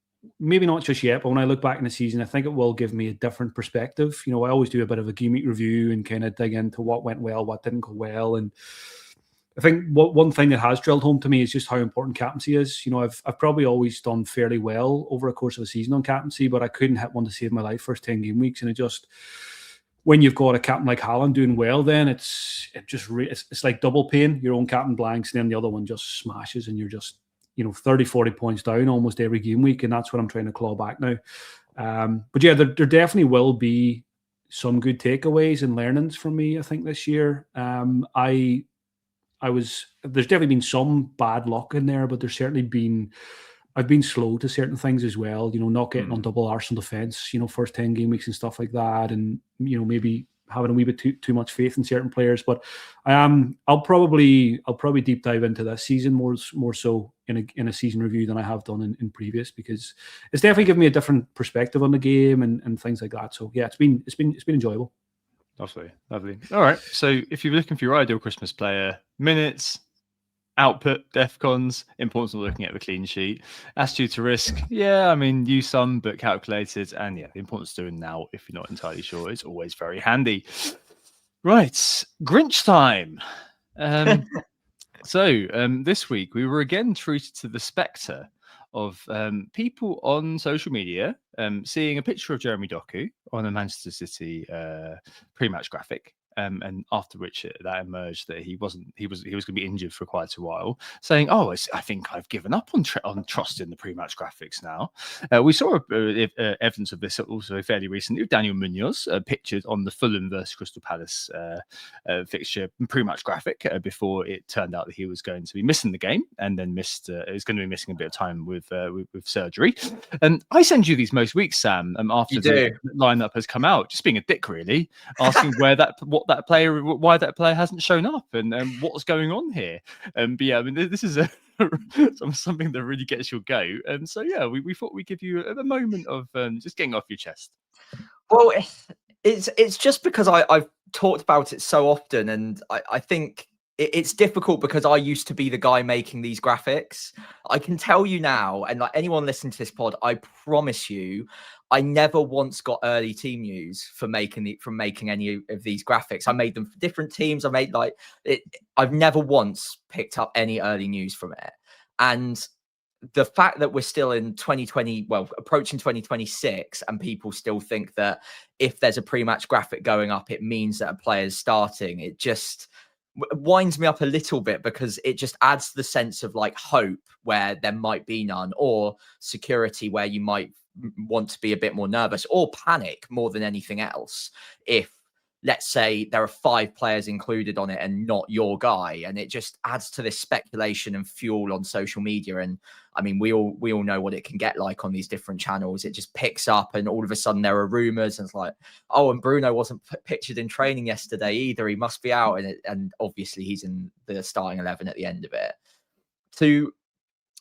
maybe not just yet, but when I look back in the season, I think it will give me a different perspective. I always do a bit of a Gameweek review and kind of dig into what went well, what didn't go well. And I think one thing that has drilled home to me is just how important captaincy is. I've probably always done fairly well over a course of a season on captaincy, but I couldn't hit one to save my life first 10 game weeks. And when you've got a captain like Haaland doing well, then it's like double pain. Your own captain blanks, and then the other one just smashes, and you're just 30, 40 points down almost every game week. And that's what I'm trying to claw back now. But yeah, there definitely will be some good takeaways and learnings from me, I think, this year. There's definitely been some bad luck in there, but there's certainly been, I've been slow to certain things as well, not getting on double Arsenal defence, first 10 game weeks and stuff like that. And, maybe having a wee bit too much faith in certain players. But I'll probably deep dive into this season more so in a season review than I have done in previous, because it's definitely given me a different perspective on the game and things like that. So yeah, it's been enjoyable. Lovely. All right. So if you're looking for your ideal Christmas player, minutes, output, defcons, importance of looking at the clean sheet, attitude to risk. Yeah, I mean, use some, but calculated. And yeah, the importance of doing now, if you're not entirely sure, is always very handy. Right. Grinch time. So this week we were again treated to the spectre of people on social media seeing a picture of Jeremy Doku on a Manchester City pre-match graphic. And after which that emerged that he was going to be injured for quite a while, saying, "Oh, I think I've given up on trust in the pre-match graphics now." We saw evidence of this also fairly recently with Daniel Munoz pictured on the Fulham versus Crystal Palace fixture pre-match graphic before it turned out that he was going to be missing the game and then is going to be missing a bit of time with surgery. And I send you these most weeks, Sam, after the lineup has come out, just being a dick, really, asking why that player hasn't shown up and what's going on here. But yeah, I mean, this is something that really gets your go. And so yeah, we thought we'd give you a moment of just getting off your chest. Well, it's just because I've talked about it so often, and I think it's difficult because I used to be the guy making these graphics. I can tell you now, and like anyone listening to this pod, I promise you, I never once got early team news from making any of these graphics. I made them for different teams. I made I've never once picked up any early news from it. And the fact that we're still in 2020, well, approaching 2026, and people still think that if there's a pre-match graphic going up, it means that a player's starting, it just winds me up a little bit, because it just adds the sense of like hope where there might be none, or security where you might want to be a bit more nervous, or panic more than anything else if, let's say, there are 5 players included on it and not your guy, and it just adds to this speculation and fuel on social media. And I mean, we all know what it can get like on these different channels. It just picks up, and all of a sudden there are rumors, and it's like, oh, and Bruno wasn't pictured in training yesterday either, he must be out, and obviously he's in the starting 11 at the end of it. To,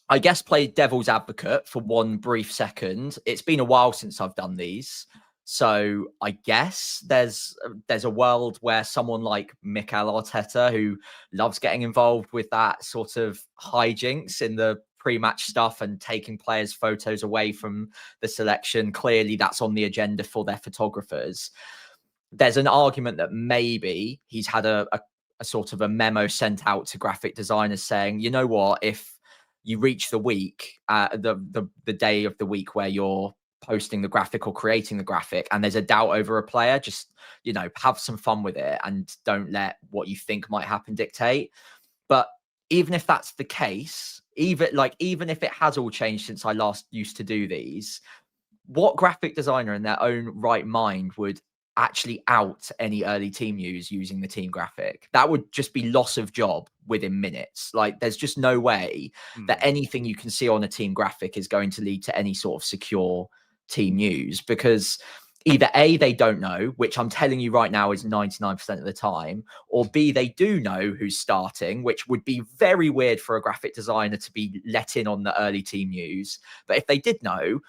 I guess, play devil's advocate for one brief second, it's been a while since I've done these. So I guess there's a world where someone like Mikel Arteta, who loves getting involved with that sort of hijinks in the pre-match stuff and taking players' photos away from the selection, clearly that's on the agenda for their photographers. There's an argument that maybe he's had a sort of a memo sent out to graphic designers saying, you know what, if you reach the week, the day of the week where you're posting the graphic or creating the graphic, and there's a doubt over a player, just, have some fun with it and don't let what you think might happen dictate. But even if that's the case, even if it has all changed since I last used to do these, what graphic designer in their own right mind would actually out any early team news using the team graphic? That would just be loss of job within minutes. Like, there's just no way that anything you can see on a team graphic is going to lead to any sort of secure team news, because either A, they don't know, which I'm telling you right now is 99% of the time, or B, they do know who's starting, which would be very weird for a graphic designer to be let in on the early team news. But if they did know,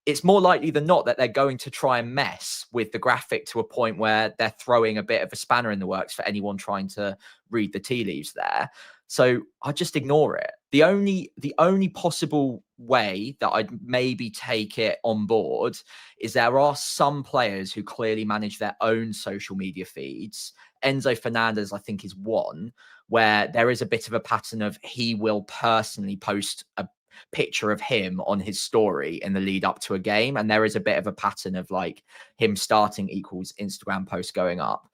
it's more likely than not that they're going to try and mess with the graphic to a point where they're throwing a bit of a spanner in the works for anyone trying to read the tea leaves there. So I just ignore it. The only possible way that I'd maybe take it on board is there are some players who clearly manage their own social media feeds. Enzo Fernandez, I think, is one where there is a bit of a pattern of he will personally post a picture of him on his story in the lead up to a game, and there is a bit of a pattern of like him starting equals Instagram post going up.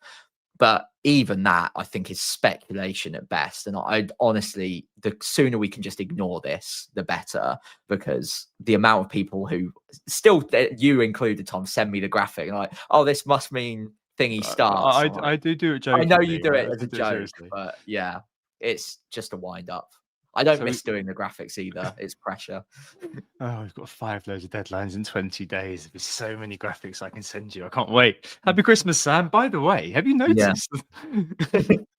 But even that, I think, is speculation at best. And I honestly, the sooner we can just ignore this, the better, because the amount of people who still, you included, Tom, send me the graphic and like, oh, this must mean thingy starts. I do it I jokingly. know you do right? it as a joke, Seriously. but yeah, it's just a wind up. I don't So- miss doing the graphics either. It's pressure. Oh, we've got 5 loads of deadlines in 20 days. There's so many graphics I can send you. I can't wait. Happy Christmas, Sam. By the way, have you noticed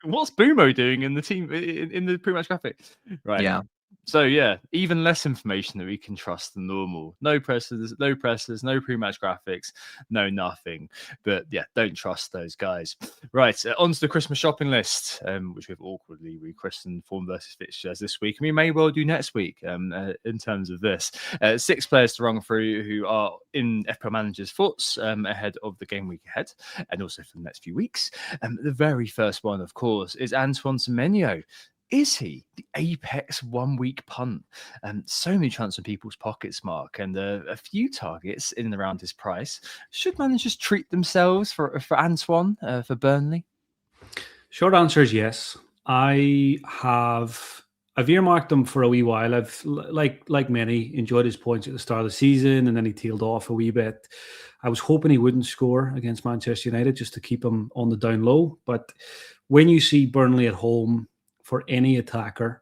what's Boomo doing in the team in the pre-match graphic? Right. Yeah. So yeah, even less information that we can trust than normal. No pressers, no pre-match graphics, no nothing. But yeah, don't trust those guys. Right, on to the Christmas shopping list, which we've awkwardly rechristened Form Vs Fixtures this week, and we may well do next week. In terms of this, 6 players to run through who are in FPL Manager's thoughts ahead of the game week ahead, and also for the next few weeks. The very first one, of course, is Antoine Semenyo. Is he the apex 1 week punt? So many chance in people's pockets, Mark, and a few targets in and around his price. Should managers treat themselves for Antoine for Burnley? Short answer is yes. I've earmarked him for a wee while. I've like many enjoyed his points at the start of the season, and then he tailed off a wee bit. I was hoping he wouldn't score against Manchester United just to keep him on the down low. But when you see Burnley at home for any attacker,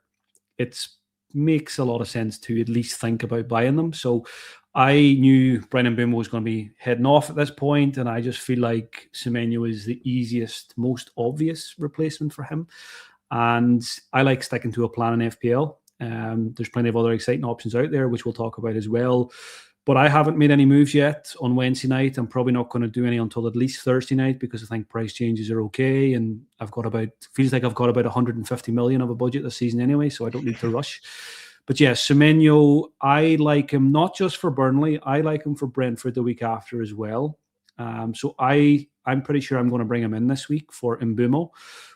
it makes a lot of sense to at least think about buying them. So I knew Brennan Boom was going to be heading off at this point, and I just feel like Semenyo is the easiest, most obvious replacement for him. And I like sticking to a plan in FPL. There's plenty of other exciting options out there, which we'll talk about as well. But I haven't made any moves yet on Wednesday night. I'm probably not going to do any until at least Thursday night because I think price changes are okay. And feels like I've got about 150 million of a budget this season anyway, so I don't need to rush. But yeah, Semenyo, I like him not just for Burnley. I like him for Brentford the week after as well. So I'm pretty sure I'm going to bring him in this week for Mbumo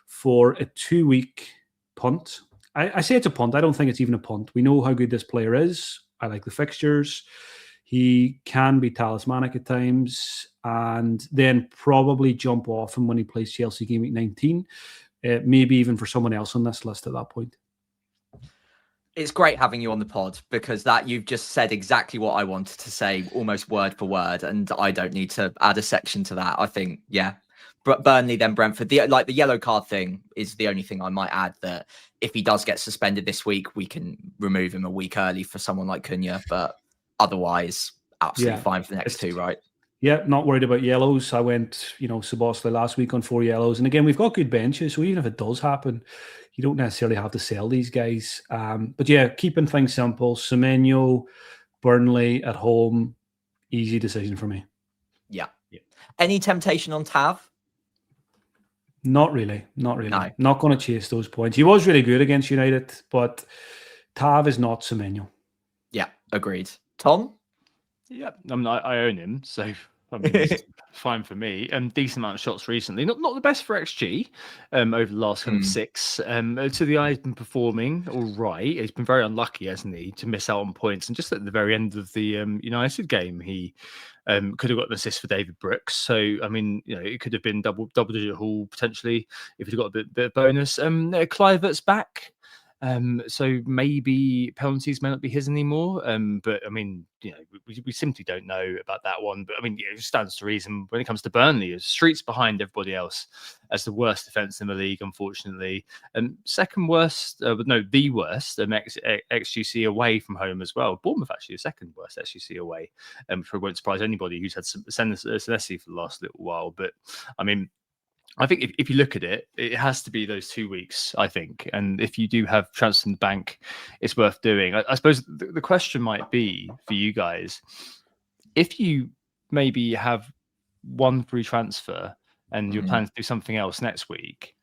for a 2-week punt. I say it's a punt. I don't think it's even a punt. We know how good this player is. I like the fixtures. He can be talismanic at times, and then probably jump off him when he plays Chelsea game week 19. Maybe even for someone else on this list at that point. It's great having you on the pod because that you've just said exactly what I wanted to say, almost word for word, and I don't need to add a section to that. I think, yeah, Burnley then Brentford. The yellow card thing is the only thing I might add, that if he does get suspended this week, we can remove him a week early for someone like Cunha, but otherwise, absolutely fine for the next 2, right? Yeah, not worried about yellows. I went, Sabosla last week on 4 yellows. And again, we've got good benches, so even if it does happen, you don't necessarily have to sell these guys. But yeah, keeping things simple. Semenyo, Burnley at home, easy decision for me. Yeah. Any temptation on Tav? Not really. No. Not going to chase those points. He was really good against United, but Tav is not Semenyo. Yeah, agreed. Tom? Yeah, I own him, so I mean, it's fine for me. Decent amount of shots recently. Not the best for XG over the last kind of 6. To the eye, he's been performing all right. He's been very unlucky, hasn't he, to miss out on points. And just at the very end of the United game, he could have got an assist for David Brooks. So, I mean, it could have been double-digit haul potentially if he'd got a bit of bonus. Clivert's back. So maybe penalties may not be his anymore. But I mean, we simply don't know about that one. But I mean, it stands to reason when it comes to Burnley, it's streets behind everybody else as the worst defense in the league, unfortunately. Second worst, the worst, XGC away from home as well. Bournemouth actually the second worst XGC away, which won't surprise anybody who's had Senesi for the last little while. But I mean, I think if you look at it, it has to be those 2 weeks, I think. And if you do have transfer in the bank, it's worth doing. I suppose the question might be for you guys, if you maybe have one free transfer and you're planning to do something else next week,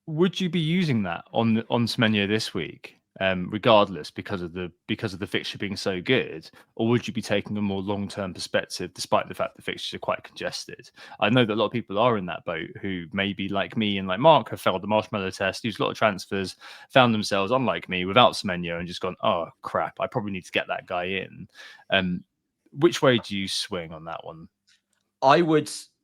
would you be using that on Semenyo this week, regardless because of the fixture being so good, or would you be taking a more long-term perspective, despite the fact the fixtures are quite congested? I know that a lot of people are in that boat who maybe like me and like Mark have failed the marshmallow test, used a lot of transfers, found themselves unlike me without Semenyo, and just gone, oh crap, I probably need to get that guy in. Which way do you swing on that one?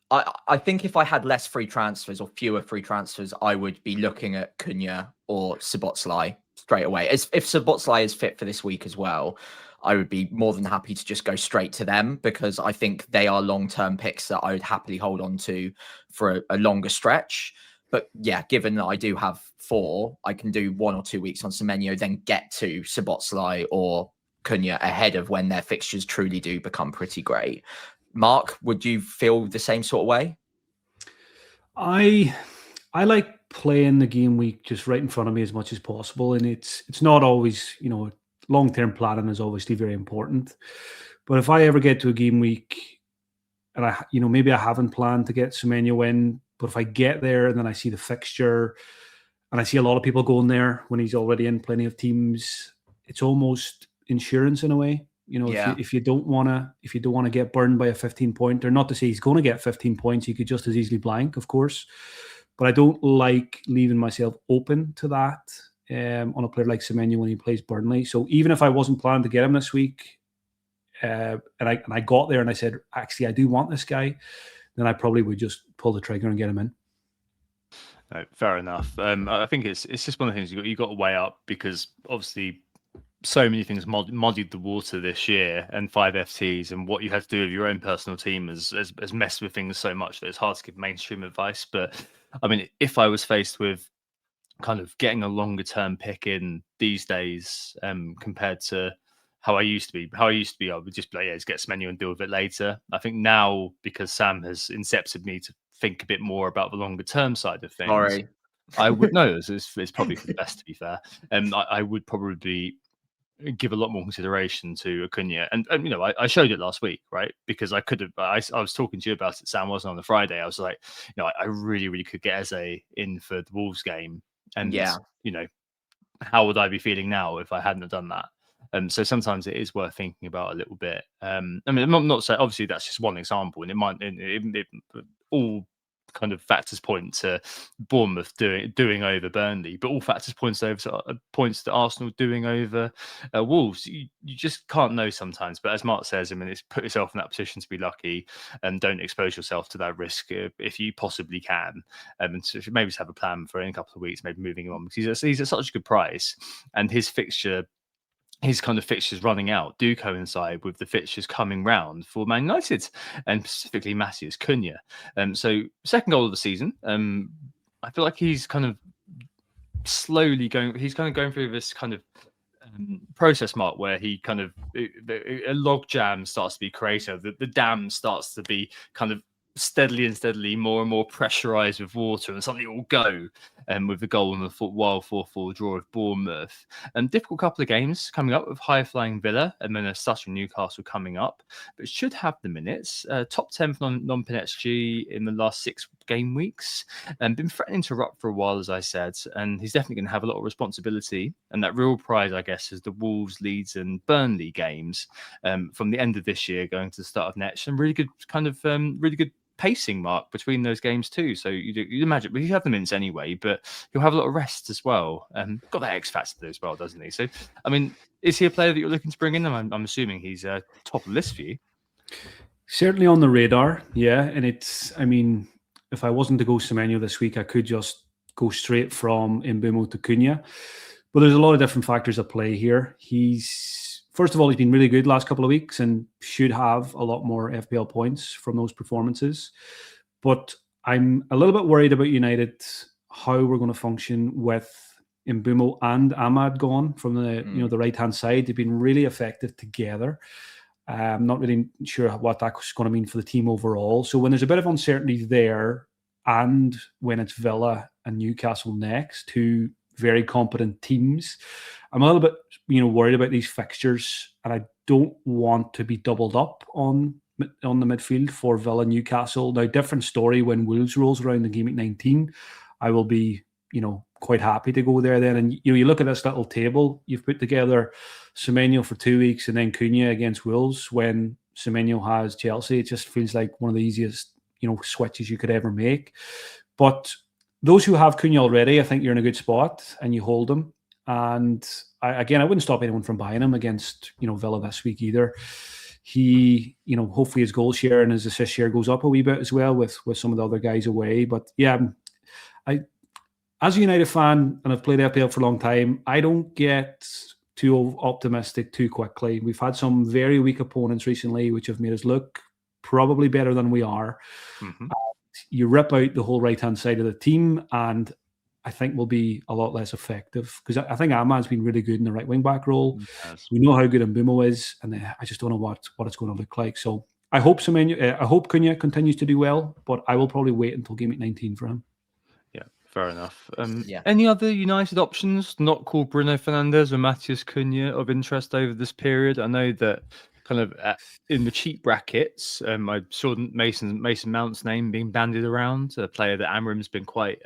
I think if I had less free transfers or fewer free transfers, I would be looking at Cunha or Szoboszlai straight away. If Szoboszlai is fit for this week as well, I would be more than happy to just go straight to them, because I think they are long-term picks that I would happily hold on to for a longer stretch. But yeah, given that I do have 4, I can do 1 or 2 weeks on Semenyo, then get to Szoboszlai or Cunha ahead of when their fixtures truly do become pretty great. Mark, would you feel the same sort of way? I like playing the game week just right in front of me as much as possible, and it's not always, long-term planning is obviously very important. But if I ever get to a game week and I maybe I haven't planned to get Semenyo in, but if I get there and then I see the fixture and I see a lot of people going there when he's already in plenty of teams, it's almost insurance in a way. If you don't want to get burned by a 15-pointer, not to say he's going to get 15 points, he could just as easily blank, of course. But I don't like leaving myself open to that on a player like Semenyo when he plays Burnley. So even if I wasn't planning to get him this week, and I got there and I said, actually, I do want this guy, then I probably would just pull the trigger and get him in. No, fair enough. I think it's just one of the things you got to weigh up, because obviously so many things muddied the water this year, and 5 FTs and what you had to do with your own personal team has messed with things so much that it's hard to give mainstream advice. But I mean, if I was faced with kind of getting a longer term pick in these days, compared to how I used to be, I would just be like, just get Semenyo and deal with it later. I think now, because Sam has incepted me to think a bit more about the longer term side of things. Sorry. I would know it's probably for the best, to be fair. I would probably give a lot more consideration to Acuna, and I showed it last week, right? Because I could have. I was talking to you about it, Sam, wasn't on the Friday. I was like, I really could get Eze in for the Wolves game, and how would I be feeling now if I hadn't done that? So sometimes it is worth thinking about a little bit. I mean, I'm not saying, obviously that's just one example, and it might all kind of factors point to Bournemouth doing over Burnley, but all factors points to Arsenal doing over Wolves. You just can't know sometimes. But as Mark says, I mean, it's put yourself in that position to be lucky, and don't expose yourself to that risk if you possibly can. And so maybe just have a plan for in a couple of weeks, maybe moving him on, because he's at such a good price, and his kind of fixtures running out do coincide with the fixtures coming round for Man United, and specifically Matheus Cunha. So second goal of the season. I feel like he's kind of slowly going. He's kind of going through this kind of process, Mark, where he kind of a log jam starts to be created. The dam starts to be kind of steadily more and more pressurized with water, and something will go with the goal and the wild 4-4 draw of Bournemouth. And difficult couple of games coming up with high-flying Villa and then a Sutton Newcastle coming up, but should have the minutes. Top 10 for non-pin XG in the last 6 game weeks, and been threatening to erupt for a while, as I said, and he's definitely going to have a lot of responsibility. And that real prize, I guess, is the Wolves, Leeds and Burnley games from the end of this year going to the start of next. And really good really good pacing, Mark, between those games too. So you imagine, but you have the minutes anyway, but he'll have a lot of rest as well. Got that X factor as well, doesn't he? So, I mean, is he a player that you're looking to bring in? I'm assuming he's top of the list for you. Certainly on the radar, yeah. And I mean, if I wasn't to go Semenyo this week, I could just go straight from Mbeumo to Cunha. But there's a lot of different factors at play here. First of all, he's been really good last couple of weeks and should have a lot more FPL points from those performances. But I'm a little bit worried about United, how we're going to function with Mbeumo and Ahmad gone from the right-hand side. They've been really effective together. I'm not really sure what that's going to mean for the team overall. So when there's a bit of uncertainty there, and when it's Villa and Newcastle next, two very competent teams, I'm a little bit worried about these fixtures, and I don't want to be doubled up on the midfield for Villa Newcastle. Now, different story when Wolves rolls around in Gameweek 19. I will be quite happy to go there then. And you look at this little table you've put together, Semenyo for 2 weeks and then Cunha against Wolves when Semenyo has Chelsea. It just feels like one of the easiest switches you could ever make. But those who have Cunha already, I think you're in a good spot and you hold them. And I wouldn't stop anyone from buying him against Villa this week either. He, hopefully his goal share and his assist share goes up a wee bit as well with some of the other guys away. But yeah, as a United fan, and I've played FPL for a long time, I don't get too optimistic too quickly. We've had some very weak opponents recently, which have made us look probably better than we are. Mm-hmm. You rip out the whole right-hand side of the team, and I think we'll be a lot less effective because I think Ahmad's been really good in the right wing-back role. Yes. We know how good Mbeumo is, and I just don't know what it's going to look like. So I hope Cunha continues to do well, but I will probably wait until Game Week 19 for him. Fair enough. Any other United options not called Bruno Fernandes or Matheus Cunha of interest over this period? I know that kind of in the cheap brackets, I saw Mason Mount's name being bandied around, a player that Amorim's been quite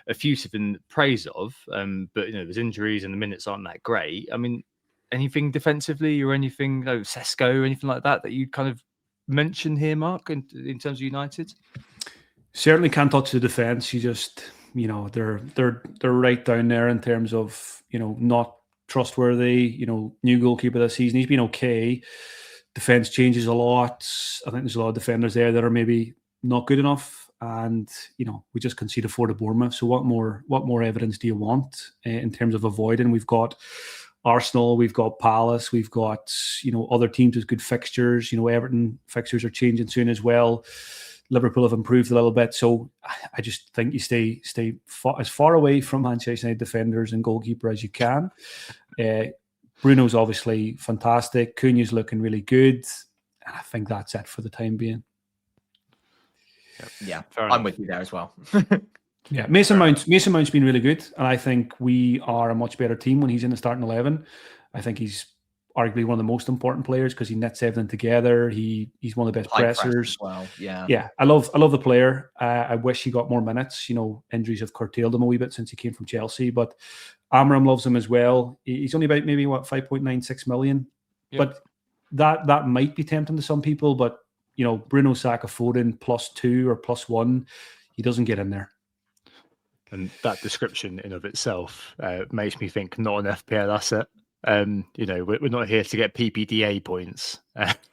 effusive in praise of. But there's injuries and the minutes aren't that great. I mean, anything defensively or anything, Sesko or anything like that you'd kind of mention here, Mark, in terms of United? Certainly can't touch the defense. You just they're right down there in terms of not trustworthy. New goalkeeper this season, he's been okay. Defense changes a lot. I think there's a lot of defenders there that are maybe not good enough, and we just conceded 4 to Bournemouth. So what more evidence do you want in terms of avoiding? We've got Arsenal, we've got Palace, we've got other teams with good fixtures. Everton fixtures are changing soon as well. Liverpool have improved a little bit, so I just think you stay as far away from Manchester United defenders and goalkeeper as you can. Bruno's obviously fantastic. Cunha's looking really good. I think that's it for the time being. Yeah, I'm with you there as well. Yeah, Mason Mount's been really good, and I think we are a much better team when he's in the starting 11. I think he's arguably one of the most important players because he nets everything together. He's one of the best pressers. Well, yeah. I love the player. I wish he got more minutes. Injuries have curtailed him a wee bit since he came from Chelsea, but Amorim loves him as well. He's only about maybe 5.96 million, but that might be tempting to some people. But Bruno, Saka, Foden +2 or +1, he doesn't get in there. And that description in of itself makes me think not an FPL asset. We're not here to get PPDA points.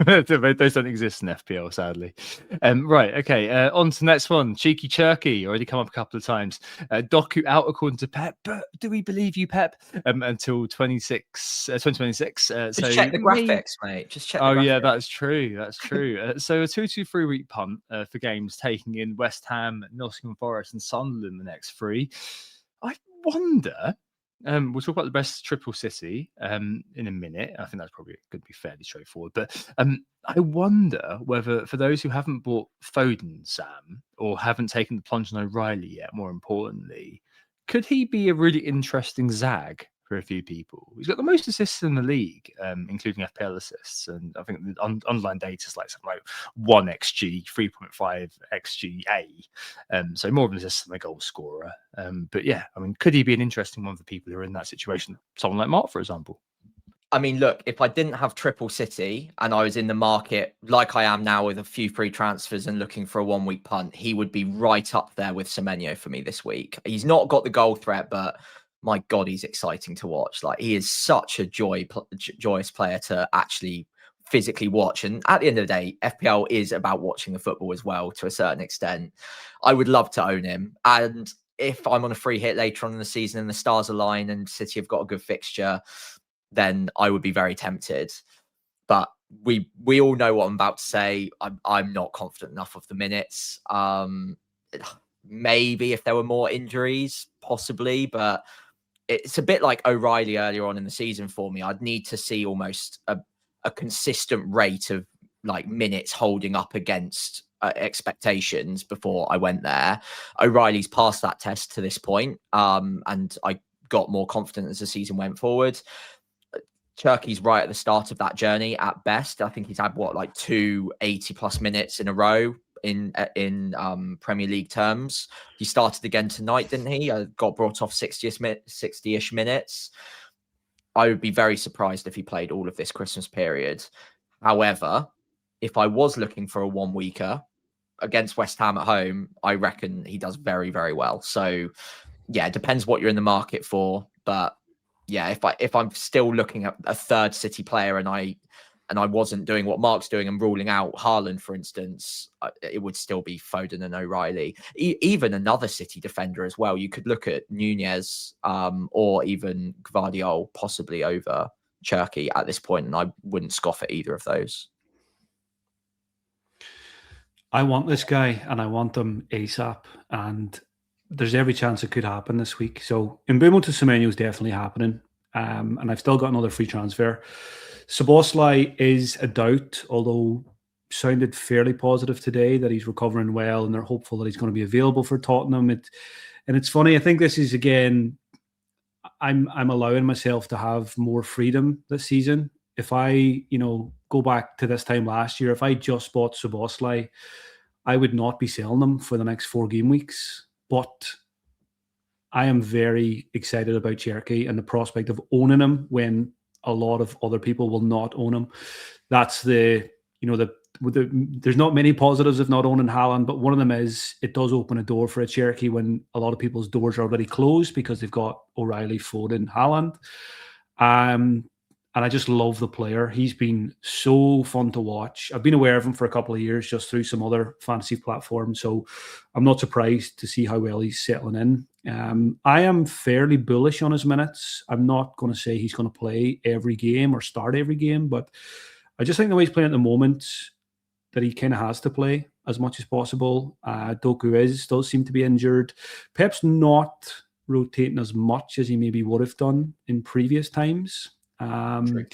Those don't exist in FPL, sadly. Right, okay. On to the next one. Cheeky Churky, already come up a couple of times. Doku out according to Pep, but do we believe you, Pep? Until 2026. Just check the graphics, mate. Just check. Yeah, that's true. That's true. So a 2-3 week punt for games taking in West Ham, Nottingham Forest, and Sunderland the next 3. I wonder. We'll talk about the best triple city in a minute. I think that's probably going to be fairly straightforward. But I wonder whether for those who haven't bought Foden, Sam, or haven't taken the plunge on O'Reilly yet, more importantly, could he be a really interesting zag for a few people? He's got the most assists in the league, including FPL assists. And I think the underlying data is like something like 1 XG, 3.5 XGA. So more of an assist than a goal scorer. But yeah, I mean, could he be an interesting one for people who are in that situation? Someone like Mark, for example. I mean, look, if I didn't have Triple City and I was in the market like I am now with a few free transfers and looking for a 1 week punt, he would be right up there with Semenyo for me this week. He's not got the goal threat, but my God, he's exciting to watch. Like, he is such a joyous player to actually physically watch. And at the end of the day, FPL is about watching the football as well, to a certain extent. I would love to own him. And if I'm on a free hit later on in the season and the stars align and City have got a good fixture, then I would be very tempted. But we all know what I'm about to say. I'm not confident enough of the minutes. Maybe if there were more injuries, possibly, but it's a bit like O'Reilly earlier on in the season for me. I'd need to see almost a consistent rate of like minutes holding up against expectations before I went there. O'Reilly's passed that test to this point, and I got more confident as the season went forward. Cherky's right at the start of that journey at best. I think he's had like 2 80+ minutes in a row in Premier League terms. He started again tonight, didn't he? Got brought off 60-ish minutes. I would be very surprised if he played all of this Christmas period. However, if I was looking for a 1 weeker against West Ham at home, I reckon he does very, very well. So yeah, it depends what you're in the market for, but yeah, if I'm still looking at a third City player and I wasn't doing what Mark's doing and ruling out Haaland, for instance, it would still be Foden and O'Reilly. Even another City defender as well. You could look at Nunez or even Gvardiol possibly over Cherky at this point, and I wouldn't scoff at either of those. I want this guy and I want him ASAP, and there's every chance it could happen this week. So Mbeumo to Semenyo is definitely happening. And I've still got another free transfer. Szoboszlai is a doubt, although sounded fairly positive today that he's recovering well and they're hopeful that he's going to be available for Tottenham. And it's funny, I think this is, again, I'm allowing myself to have more freedom this season. If I, go back to this time last year, if I just bought Szoboszlai, I would not be selling them for the next 4 game weeks. But I am very excited about Cherky and the prospect of owning him when a lot of other people will not own him. That's there's not many positives of not owning Haaland, but one of them is it does open a door for a Cherky when a lot of people's doors are already closed because they've got O'Reilly, Foden, Haaland. And I just love the player. He's been so fun to watch. I've been aware of him for a couple of years just through some other fantasy platforms. So I'm not surprised to see how well he's settling in. I am fairly bullish on his minutes. I'm not going to say he's going to play every game or start every game, but I just think the way he's playing at the moment that he kind of has to play as much as possible. Doku does seem to be injured. Pep's not rotating as much as he maybe would have done in previous times. And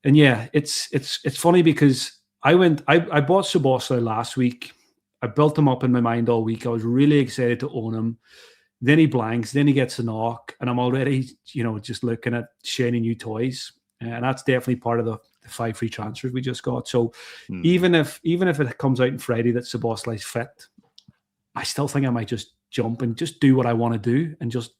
yeah, it's funny because I bought Szoboszlai last week. I built him up in my mind all week. I was really excited to own him. Then he blanks, then he gets a knock, and I'm already, just looking at shiny new toys. And that's definitely part of the 5 free transfers we just got. So even if it comes out on Friday that Szoboszlai's fit, I still think I might just jump and just do what I want to do and just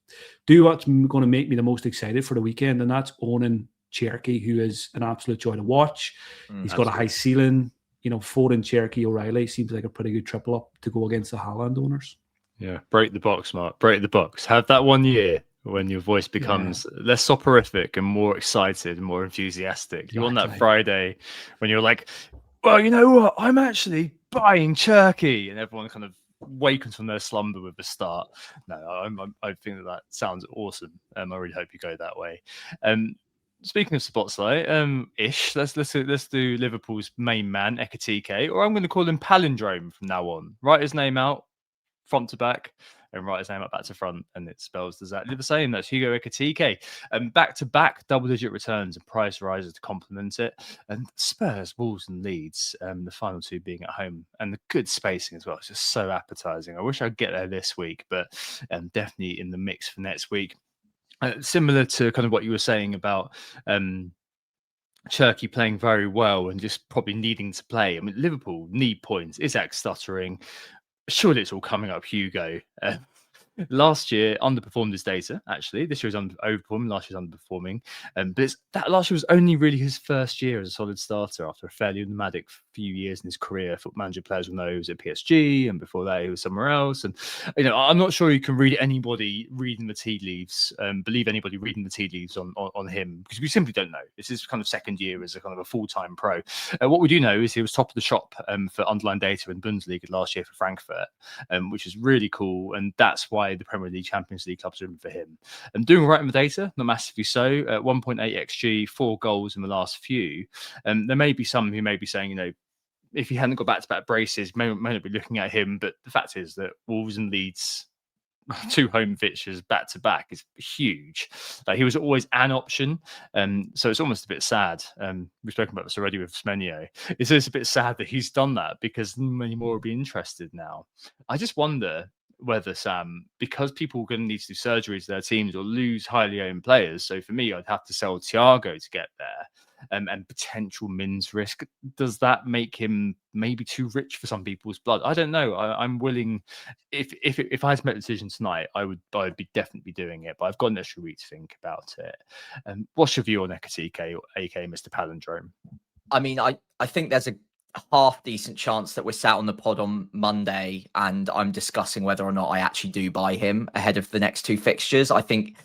do what's going to make me the most excited for the weekend. And that's owning Cherky, who is an absolute joy to watch. He's got a high ceiling. Foden, Cherky, O'Reilly seems like a pretty good triple up to go against the Haaland owners. Yeah, break the box, Mark. Break the box. Have that 1 year when your voice becomes less soporific and more excited and more enthusiastic. You want that Friday when you're like, well, you know what? I'm actually buying Cherky, and everyone kind of wakens from their slumber with a start. No, I think that sounds awesome. I really hope you go that way. Speaking of Szoboszlai, let's do Liverpool's main man, Ekitike, or I'm going to call him Palindrome from now on. Write his name out front to back and write his name up back to front, and it spells exactly the same. That's Hugo Ekitike. Back-to-back double-digit returns and price rises to complement it. And Spurs, Wolves and Leeds, the final 2 being at home. And the good spacing as well. It's just so appetizing. I wish I'd get there this week, but definitely in the mix for next week. Similar to kind of what you were saying about Cherky playing very well and just probably needing to play. I mean, Liverpool need points. Isaac stuttering. Surely it's all coming up, Hugo. Last year underperformed his data, actually. This year was overperforming, last year was underperforming. But that last year was only really his first year as a solid starter after a fairly nomadic few years in his career. Football manager players will know he was at PSG, and before that he was somewhere else. And I'm not sure you can read anybody reading the tea leaves, believe anybody reading the tea leaves on him, because we simply don't know. This is kind of second year as a kind of a full-time pro. What we do know is he was top of the shop for underlying data in Bundesliga last year for Frankfurt, which is really cool. And that's why why the Premier League, Champions League clubs are in for him. And doing right in the data, not massively so. 1.8 XG, 4 goals in the last few. There may be some who may be saying, if he hadn't got back-to-back braces, may not be looking at him. But the fact is that Wolves and Leeds, 2 home fixtures back-to-back, is huge. He was always an option. So it's almost a bit sad. We've spoken about this already with Semenyo. It's just a bit sad that he's done that, because many more will be interested now. I just wonder whether, Sam, because people are going to need to do surgeries to their teams or lose highly owned players. So for me, I'd have to sell Thiago to get there. And potential Mins risk, does that make him maybe too rich for some people's blood? I don't know. I'm willing. If I had to make a decision tonight, I would be definitely doing it. But I've got an extra week to think about it. What's your view on Ekitike, aka Mr. Palindrome? I mean, I think there's a half decent chance that we're sat on the pod on Monday and I'm discussing whether or not I actually do buy him ahead of the next 2 fixtures. I think,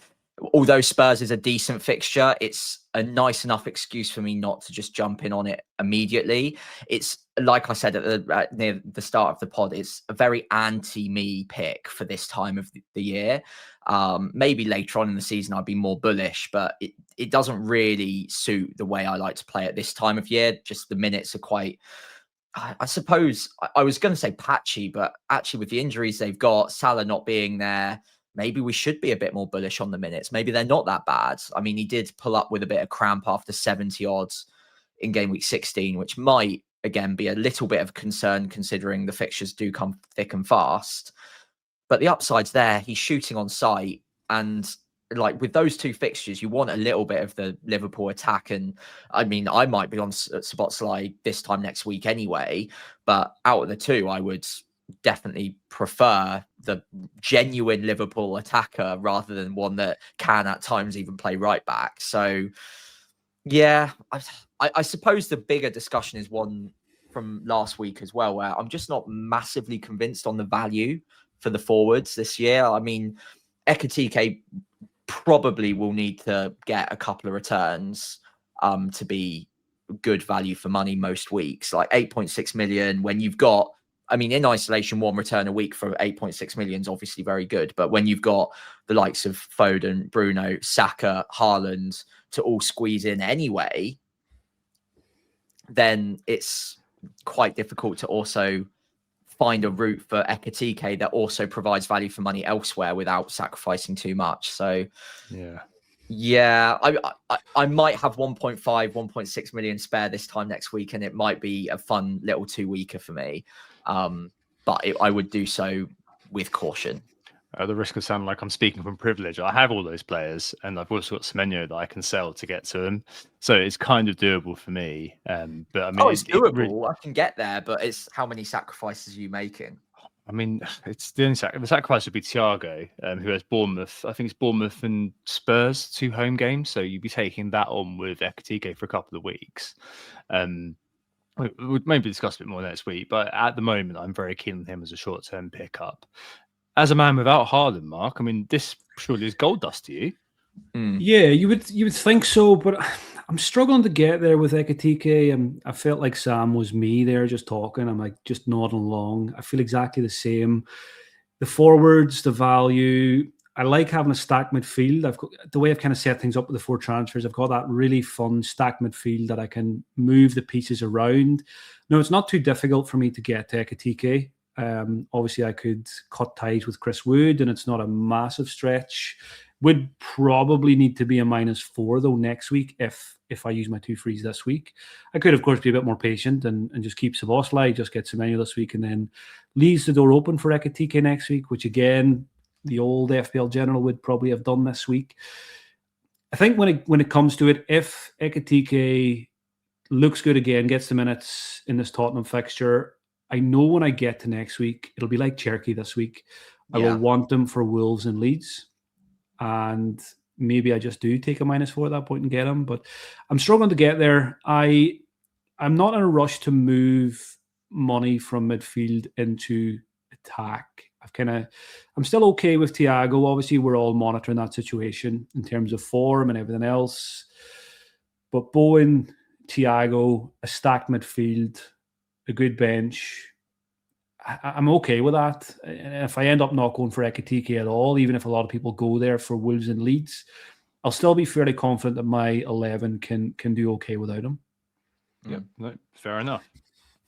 although Spurs is a decent fixture, it's a nice enough excuse for me not to just jump in on it immediately. It's like I said near the start of the pod, it's a very anti-me pick for this time of the year. Maybe later on in the season I'd be more bullish, but it doesn't really suit the way I like to play at this time of year. Just the minutes are quite, I suppose, I was going to say patchy, but actually with the injuries they've got, Salah not being there, maybe we should be a bit more bullish on the minutes. Maybe they're not that bad. I mean, he did pull up with a bit of cramp after 70 odds in game week 16, which might, again, be a little bit of concern considering the fixtures do come thick and fast. But the upside's there. He's shooting on sight. And like with those 2 fixtures, you want a little bit of the Liverpool attack. And I mean, I might be on Szoboszlai this time next week anyway. But out of the 2, I would definitely prefer the genuine Liverpool attacker rather than one that can at times even play right back. So yeah, I suppose the bigger discussion is one from last week as well, where I'm just not massively convinced on the value for the forwards this year. I mean, Ekitike probably will need to get a couple of returns to be good value for money most weeks, like 8.6 million when you've got, I mean, in isolation, 1 return a week for 8.6 million is obviously very good. But when you've got the likes of Foden, Bruno, Saka, Haaland to all squeeze in anyway, then it's quite difficult to also find a route for Ekitike that also provides value for money elsewhere without sacrificing too much. So, yeah, I might have 1.5, 1.6 million spare this time next week, and it might be a fun little 2-weeker for me. But I would do so with caution. At the risk of sounding like I'm speaking from privilege, I have all those players, and I've also got Semenyo that I can sell to get to them. So it's kind of doable for me. But I mean, it's doable. I can get there, but it's how many sacrifices are you making? I mean, it's the only the sacrifice would be Thiago, who has Bournemouth. I think it's Bournemouth and Spurs, 2 home games. So you'd be taking that on with Ekitike for a couple of weeks. We'll maybe discuss a bit more next week, but at the moment, I'm very keen on him as a short-term pickup. As a man without Haaland, Mark, I mean, this surely is gold dust to you. Yeah, you would think so, but I'm struggling to get there with Ekitike. I felt like Sam was me there just talking. I'm like just nodding along. I feel exactly the same. The forwards, the value. I like having a stacked midfield. I've got the way I've kind of set things up with the 4 transfers. I've got that really fun stacked midfield that I can move the pieces around. No, it's not too difficult for me to get to Ekitike. Obviously, I could cut ties with Chris Wood, and it's not a massive stretch. Would probably need to be a -4 though next week if I use my 2 frees this week. I could, of course, be a bit more patient and just keep Szoboszlai, just get Semenyo this week, and then leaves the door open for Ekitike next week, which again, the old FPL General would probably have done this week. I think when it comes to it, if Ekitike looks good again, gets the minutes in this Tottenham fixture, I know when I get to next week, it'll be like Cherky this week. I will want them for Wolves and Leeds. And maybe I just do take a -4 at that point and get him. But I'm struggling to get there. I'm not in a rush to move money from midfield into attack. I'm still okay with Thiago. Obviously, we're all monitoring that situation in terms of form and everything else. But Bowen, Thiago, a stacked midfield, a good bench. I'm okay with that. And if I end up not going for Ekitike at all, even if a lot of people go there for Wolves and Leeds, I'll still be fairly confident that my 11 can do okay without him. Yep, no, fair enough.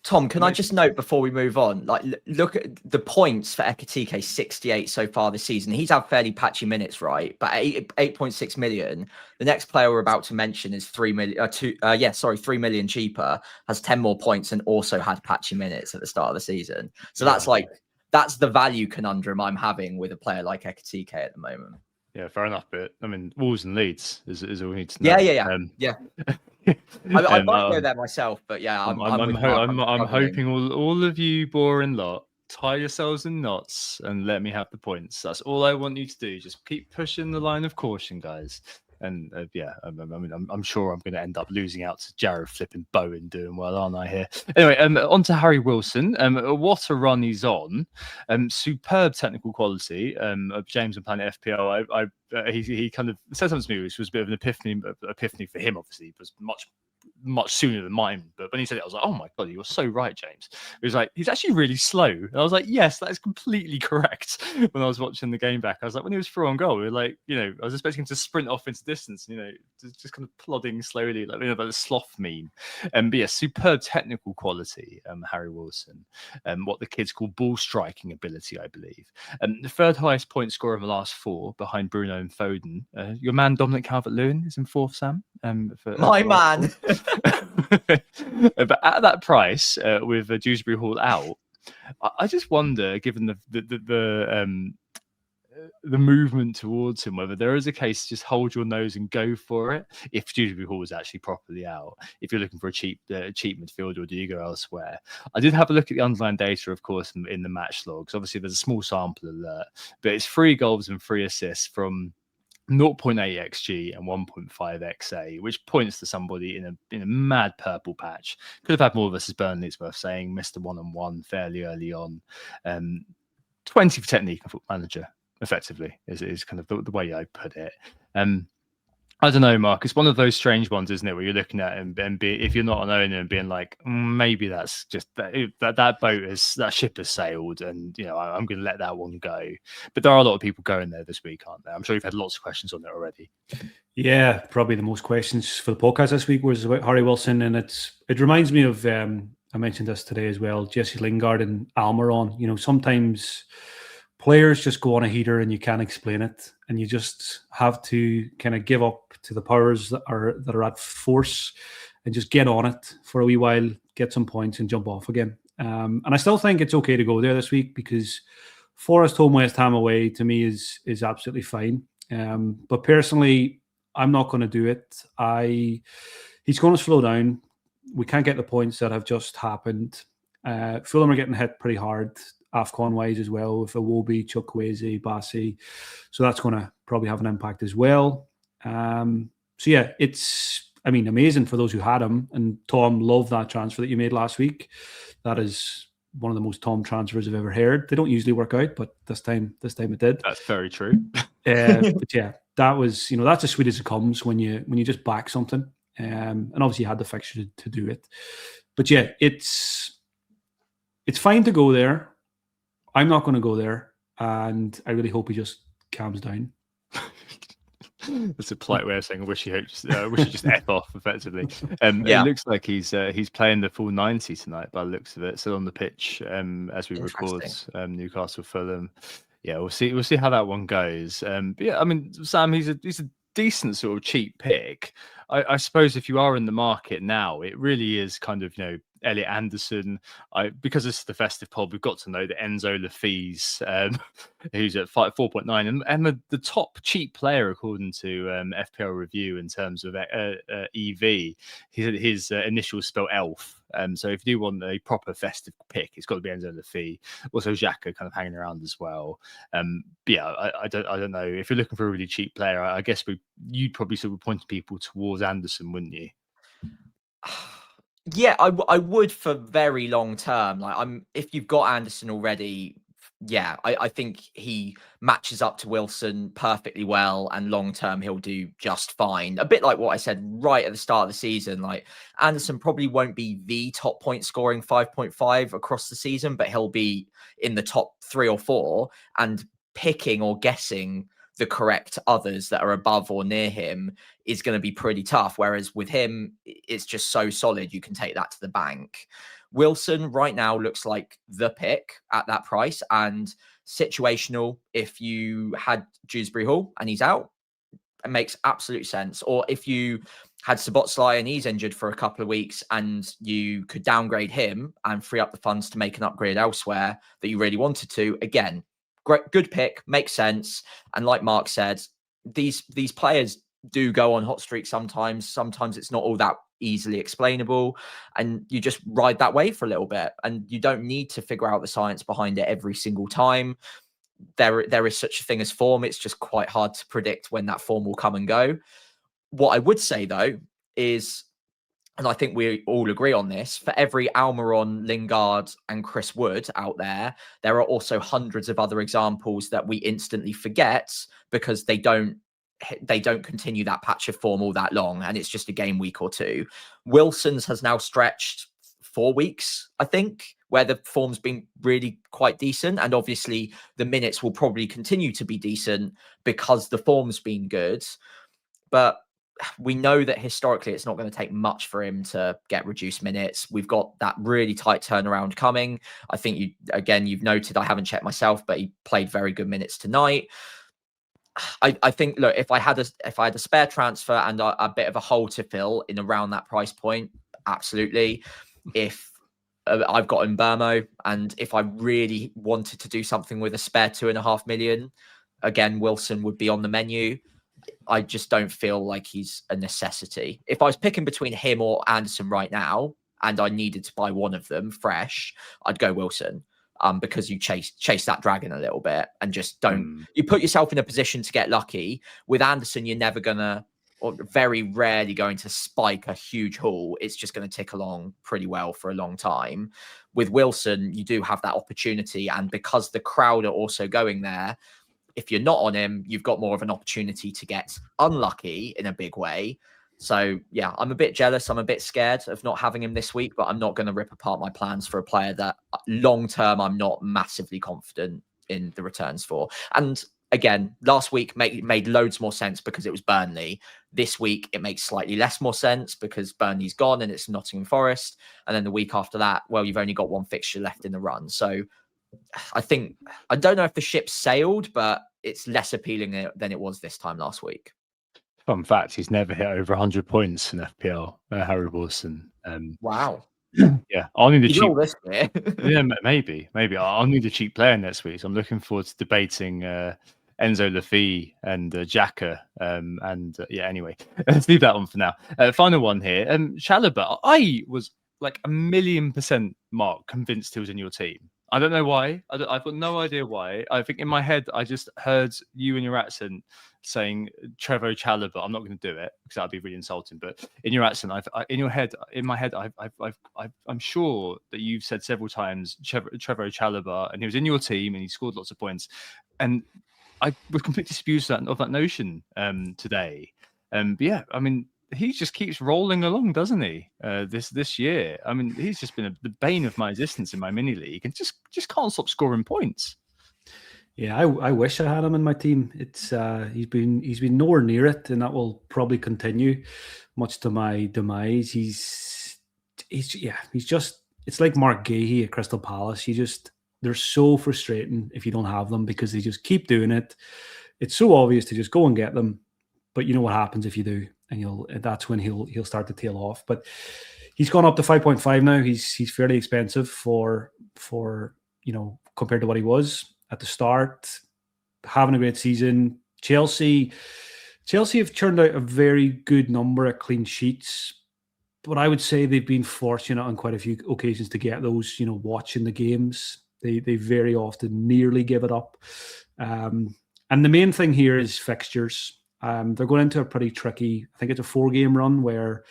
Tom, can I just note before we move on, like look at the points for Ekitike, 68 so far this season. He's had fairly patchy minutes, right? But 8.6 million. The next player we're about to mention is 3 million, 3 million cheaper, has 10 more points and also had patchy minutes at the start of the season. So that's the value conundrum I'm having with a player like Ekitike at the moment. Yeah, fair enough. But I mean, Wolves and Leeds is all we need to know. Yeah. I might go there myself, but yeah, I'm hoping all of you boring lot tie yourselves in knots and let me have the points. That's all I want you to do. Just keep pushing the line of caution, guys. And I'm sure I'm going to end up losing out to Jared flipping Bowen doing well, aren't I here? Anyway, on to Harry Wilson. What a run he's on. Superb technical quality of James and Planet FPL. He kind of said something to me, which was a bit of an epiphany for him. Obviously, it was much sooner than mine. But when he said it, I was like, oh my God, you're so right, James. It was like, he's actually really slow. And I was like, yes, that is completely correct. When I was watching the game back, I was like, when he was through on goal, we were like, I was expecting him to sprint off into distance, just kind of plodding slowly, like, like the sloth meme. But yeah, superb technical quality, Harry Wilson. What the kids call ball striking ability, I believe. The third highest point scorer of the last 4 behind Bruno and Foden. Your man, Dominic Calvert-Lewin, is in 4th, Sam. My man. But at that price, with Dewsbury Hall out, I just wonder, given the movement towards him, whether there is a case to just hold your nose and go for it if Dewsbury Hall is actually properly out. If you're looking for a cheap midfielder, or do you go elsewhere? I did have a look at the underlying data, of course, in the match logs. Obviously, there's a small sample alert, but it's 3 goals and 3 assists from 0.8 xg and 1.5 xa, which points to somebody in a mad purple patch. Could have had more versus Burnley, it's worth saying. Missed a 1-on-1 fairly early on. 20 for technique and Football Manager, effectively, is kind of the way I put it. I don't know, Mark. It's one of those strange ones, isn't it? Where you're looking at it and if you're not an owner and being like, maybe that's just that ship has sailed, and I'm going to let that one go. But there are a lot of people going there this week, aren't there? I'm sure you've had lots of questions on it already. Yeah, probably the most questions for the podcast this week was about Harry Wilson, and it reminds me of I mentioned this today as well, Jesse Lingard and Almiron. Sometimes players just go on a heater and you can't explain it, and you just have to kind of give up to the powers that are at force and just get on it for a wee while, get some points and jump off again. And I still think it's okay to go there this week, because Forest home, West Ham away to me is absolutely fine. But personally, I'm not going to do it. He's going to slow down. We can't get the points that have just happened. Fulham are getting hit pretty hard AFCON wise as well, with Iwobi, Chukwueze, Bassi. So that's going to probably have an impact as well. So yeah, it's amazing for those who had him. And Tom, loved that transfer that you made last week. That is one of the most Tom transfers I've ever heard. They don't usually work out, but this time it did. That's very true. But yeah, that was, that's as sweet as it comes when you just back something. And obviously you had the fixture to do it. But yeah, it's fine to go there. I'm not going to go there, and I really hope he just calms down. That's a polite way of saying I wish he just F off, effectively. It looks like he's playing the full 90 tonight by the looks of it. So on the pitch as we record Newcastle Fulham. Yeah, we'll see how that one goes. But yeah, Sam, he's a decent sort of cheap pick. I suppose if you are in the market now, it really is kind of Elliot Anderson. Because this is the festive pod, we've got to know that Enzo Lafise, who's at 4.9, and the top cheap player according to FPL Review in terms of EV. His initials spell Elf. So if you do want a proper festive pick, it's got to be Enzo Lafise. Also, Xhaka kind of hanging around as well. But yeah, I don't know. If you're looking for a really cheap player, I guess you'd probably sort of point people towards Anderson, wouldn't you? Yeah, I would for very long term. Like if you've got Anderson already, yeah, I think he matches up to Wilson perfectly well, and long term he'll do just fine. A bit like what I said right at the start of the season. Like, Anderson probably won't be the top point scoring 5.5 across the season, but he'll be in the top 3 or 4, and picking or guessing the correct others that are above or near him is going to be pretty tough. Whereas with him, it's just so solid, you can take that to the bank. Wilson right now looks like the pick at that price, and situational. If you had Dewsbury Hall and he's out, it makes absolute sense. Or if you had Szoboszlai and he's injured for a couple of weeks, and you could downgrade him and free up the funds to make an upgrade elsewhere that you really wanted to, again, great, good pick, makes sense. And like Mark said, these players do go on hot streaks sometimes. Sometimes it's not all that easily explainable, and you just ride that wave for a little bit, and you don't need to figure out the science behind it every single time. There is such a thing as form. It's just quite hard to predict when that form will come and go. What I would say though is, and I think we all agree on this, for every Almiron, Lingard and Chris Wood out there, there are also hundreds of other examples that we instantly forget because they don't continue that patch of form all that long, and it's just a game week or two. Wilson's has now stretched 4 weeks, I think, where the form's been really quite decent, and obviously the minutes will probably continue to be decent because the form's been good. But we know that historically it's not going to take much for him to get reduced minutes. We've got that really tight turnaround coming. I think you've noted, I haven't checked myself, but he played very good minutes tonight. I think, look, if I had a spare transfer and a bit of a hole to fill in around that price point, absolutely. If I've got Mbermo, and if I really wanted to do something with a spare 2.5 million, again, Wilson would be on the menu. I just don't feel like he's a necessity. If I was picking between him or Anderson right now, and I needed to buy one of them fresh, I'd go Wilson. Because you chase that dragon a little bit, and just don't you put yourself in a position to get lucky. With Anderson, you're never gonna, or very rarely going to spike a huge haul. It's just going to tick along pretty well for a long time. With Wilson, you do have that opportunity, and because the crowd are also going there, if you're not on him, you've got more of an opportunity to get unlucky in a big way. So, yeah, I'm a bit jealous. I'm a bit scared of not having him this week, but I'm not going to rip apart my plans for a player that long-term I'm not massively confident in the returns for. And again, last week made loads more sense because it was Burnley. This week, it makes slightly less more sense because Burnley's gone and it's Nottingham Forest. And then the week after that, well, you've only got one fixture left in the run. So I don't know if the ship sailed, but it's less appealing than it was this time last week. Fun fact, he's never hit over 100 points in FPL, Harry Wilson. Wow. Yeah, I'll need a cheap. This year. Yeah, maybe. I'll need a cheap player next week. So I'm looking forward to debating Enzo Lafie and Xhaka. Anyway, let's leave that one for now. Final one here. Chalobah, I was like 1,000,000% Mark convinced he was in your team. I don't know why. I've got no idea why. I think in my head, I just heard you in your accent saying Trevor Chalobah. I'm not going to do it because that'd be really insulting. But in your accent, in my head, I'm sure that you've said several times Trevor Chalobah, and he was in your team and he scored lots of points. And I was completely disabused of that notion today. But yeah, I mean, he just keeps rolling along, doesn't he? This year, I mean, he's just been the bane of my existence in my mini league, and just can't stop scoring points. Yeah, I wish I had him in my team. It's he's been nowhere near it, and that will probably continue, much to my demise. He's just, it's like Mark Gahey at Crystal Palace. They're so frustrating if you don't have them because they just keep doing it. It's so obvious to just go and get them, but you know what happens if you do, and that's when he'll start to tail off. But he's gone up to 5.5 now. He's fairly expensive for compared to what he was at the start. Having a great season. Chelsea have turned out a very good number of clean sheets, but I would say they've been fortunate on quite a few occasions to get those. Watching the games, they very often nearly give it up. And the main thing here is fixtures. They're going into a pretty tricky, I think it's a 4-game run where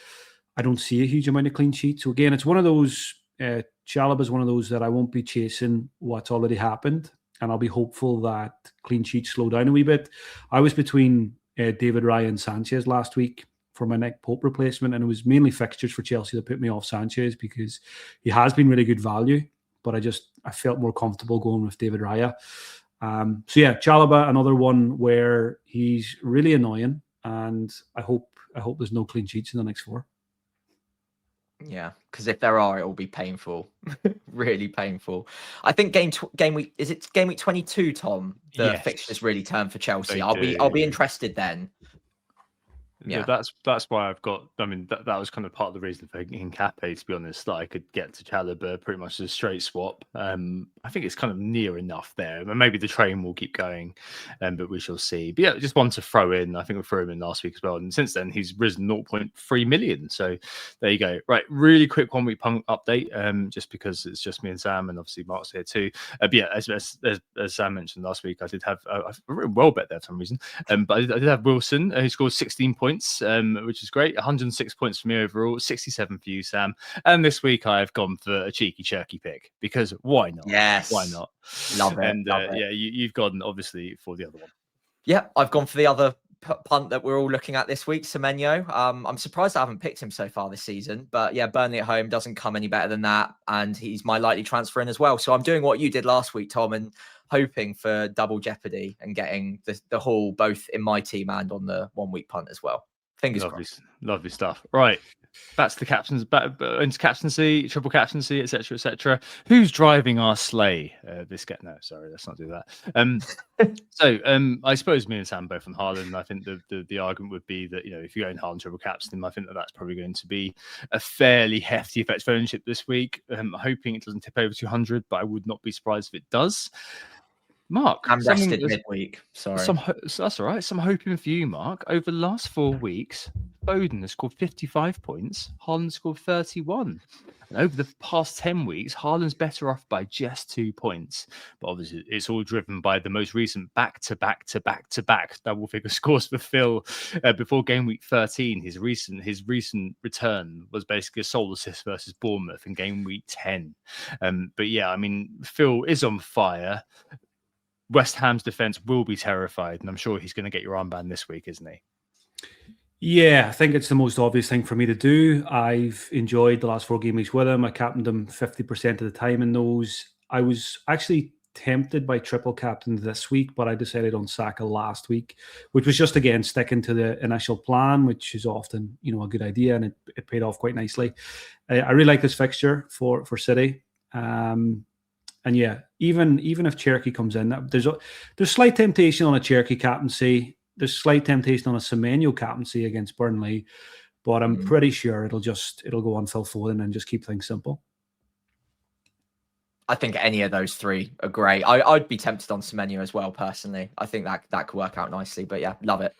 I don't see a huge amount of clean sheets. So again, it's one of those, Chalobah is one of those that I won't be chasing what's already happened. and I'll be hopeful that clean sheets slow down a wee bit. I was between David Raya and Sanchez last week for my Nick Pope replacement, and it was mainly fixtures for Chelsea that put me off Sanchez because he has been really good value, but I felt more comfortable going with David Raya. So yeah, Chalobah, another one where he's really annoying, and I hope there's no clean sheets in the next 4. Yeah, because if there are, it will be painful, really painful. I think game week, is it game week 22, Tom? The Yes. fixtures really turn for Chelsea. They I'll do. be interested then. Yeah, that's why I've got. I mean, that was kind of part of the reason for Hincapié, to be honest, that I could get to Chalobah pretty much as a straight swap. I think it's kind of near enough there. Maybe the train will keep going, but we shall see. But yeah, just one to throw in. I think we threw him in last week as well, and since then he's risen 0.3 million. So there you go. Right, really quick 1 week punk update. Just because it's just me and Sam, and obviously Mark's here too. But yeah, as Sam mentioned last week, I did have I've written well bet there for some reason. But I did have Wilson, who scored 16 points. Which is great. 106 points for me overall, 67 for you, Sam. And this week I've gone for a cheeky Cherky pick because why not? Yes, why not? Love it. And love it. yeah, you've gone obviously for the other one. Yeah, I've gone for the other punt that we're all looking at this week, Semenyo. I'm surprised I haven't picked him so far this season, but yeah, Burnley at home doesn't come any better than that, and he's my likely transfer in as well. So I'm doing what you did last week, Tom, and hoping for double jeopardy and getting the haul both in my team and on the 1 week punt as well. Fingers crossed. Lovely stuff. Right. That's the captains, back into captaincy, triple captaincy, etc., etc. Who's driving our sleigh? No, sorry, let's not do that. So I suppose me and Sam both on Haaland. I think the argument would be that, if you're going Haaland triple captain, I think that's probably going to be a fairly hefty effective ownership this week. I'm hoping it doesn't tip over 200, but I would not be surprised if it does. Mark, I'm rested midweek. Sorry. That's all right. Some hoping for you, Mark. Over the last 4 weeks, Foden has scored 55 points. Haaland scored 31. And over the past 10 weeks, Haaland's better off by just 2 points. But obviously, it's all driven by the most recent back-to-back double-figure scores for Phil before game week 13. His recent return was basically a sole assist versus Bournemouth in game week 10. But yeah, I mean, Phil is on fire. West Ham's defense will be terrified, and I'm sure he's going to get your armband this week, isn't he? Yeah, I think it's the most obvious thing for me to do. I've enjoyed the last 4 game weeks with him. I captained him 50% of the time in those. I was actually tempted by triple captain this week, but I decided on Saka last week, which was just, again, sticking to the initial plan, which is often, a good idea, and it paid off quite nicely. I really like this fixture for City. And yeah, even if Cherky comes in, there's slight temptation on a Cherky captaincy. There's slight temptation on a Semenyo captaincy against Burnley, but I'm pretty sure it'll go on Phil Foden and just keep things simple. I think any of those 3 are great. I'd be tempted on Semenyo as well, personally. I think that could work out nicely, but yeah, love it.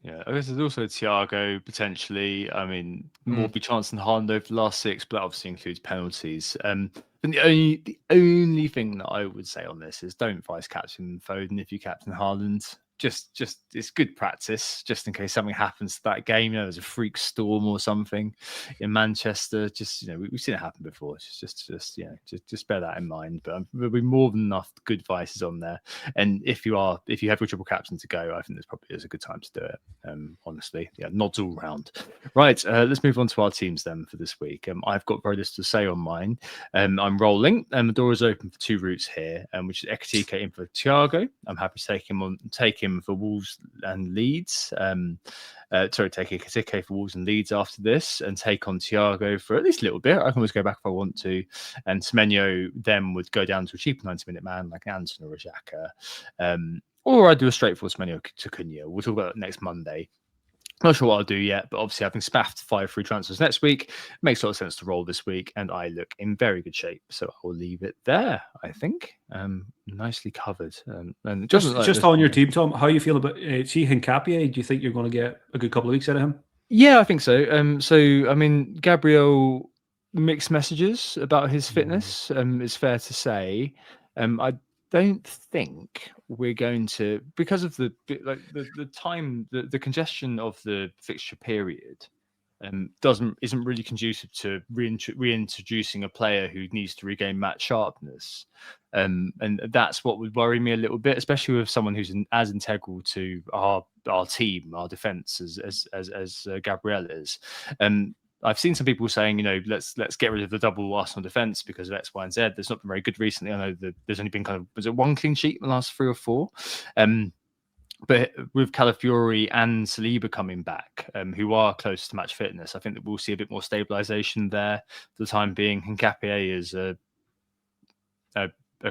Yeah, I guess there's also Thiago potentially. I mean, more be chance than Haaland over the last 6, but that obviously includes penalties. And the only thing that I would say on this is don't vice captain Foden if you captain Haaland. Just it's good practice, just in case something happens to that game. There's a freak storm or something in Manchester. Just we've seen it happen before. Just bear that in mind. But there'll be more than enough good vices on there. And if you have your triple captain to go, I think this probably is a good time to do it. Honestly, yeah, nods all round. Right, let's move on to our teams then for this week. I've got very little to say on mine. I'm rolling, and the door is open for 2 routes here, which is Ekitike in for Thiago. I'm happy to take him for Wolves and Leeds. Take Ekitike for Wolves and Leeds after this, and take on Thiago for at least a little bit. I can always go back if I want to. And Semenyo then would go down to a cheap 90-minute man like Anton or a Xhaka. Or I'd do a straightforward Semenyo to Cunha. We'll talk about it next Monday. Not sure what I'll do yet, but obviously having spaffed 5 free transfers next week, makes a lot of sense to roll this week, and I look in very good shape. So I'll leave it there, I think. Nicely covered. And just on your team, Tom, how you feel about see Hincapié? Do you think you're going to get a good couple of weeks out of him? Yeah, I think so. I mean, Gabriel, mixed messages about his fitness, is fair to say. I don't think we're going to, because of the time, the congestion of the fixture period. isn't really conducive to reintroducing a player who needs to regain match sharpness. And that's what would worry me a little bit, especially with someone who's as integral to our team, our defense as Gabriel is. I've seen some people saying, let's get rid of the double Arsenal defense because of X, Y, and Z. There's not been very good recently. I know that there's only been was it one clean sheet in the last 3 or 4? But with Calafiori and Saliba coming back, who are close to match fitness, I think that we'll see a bit more stabilisation there for the time being. Hincapié is a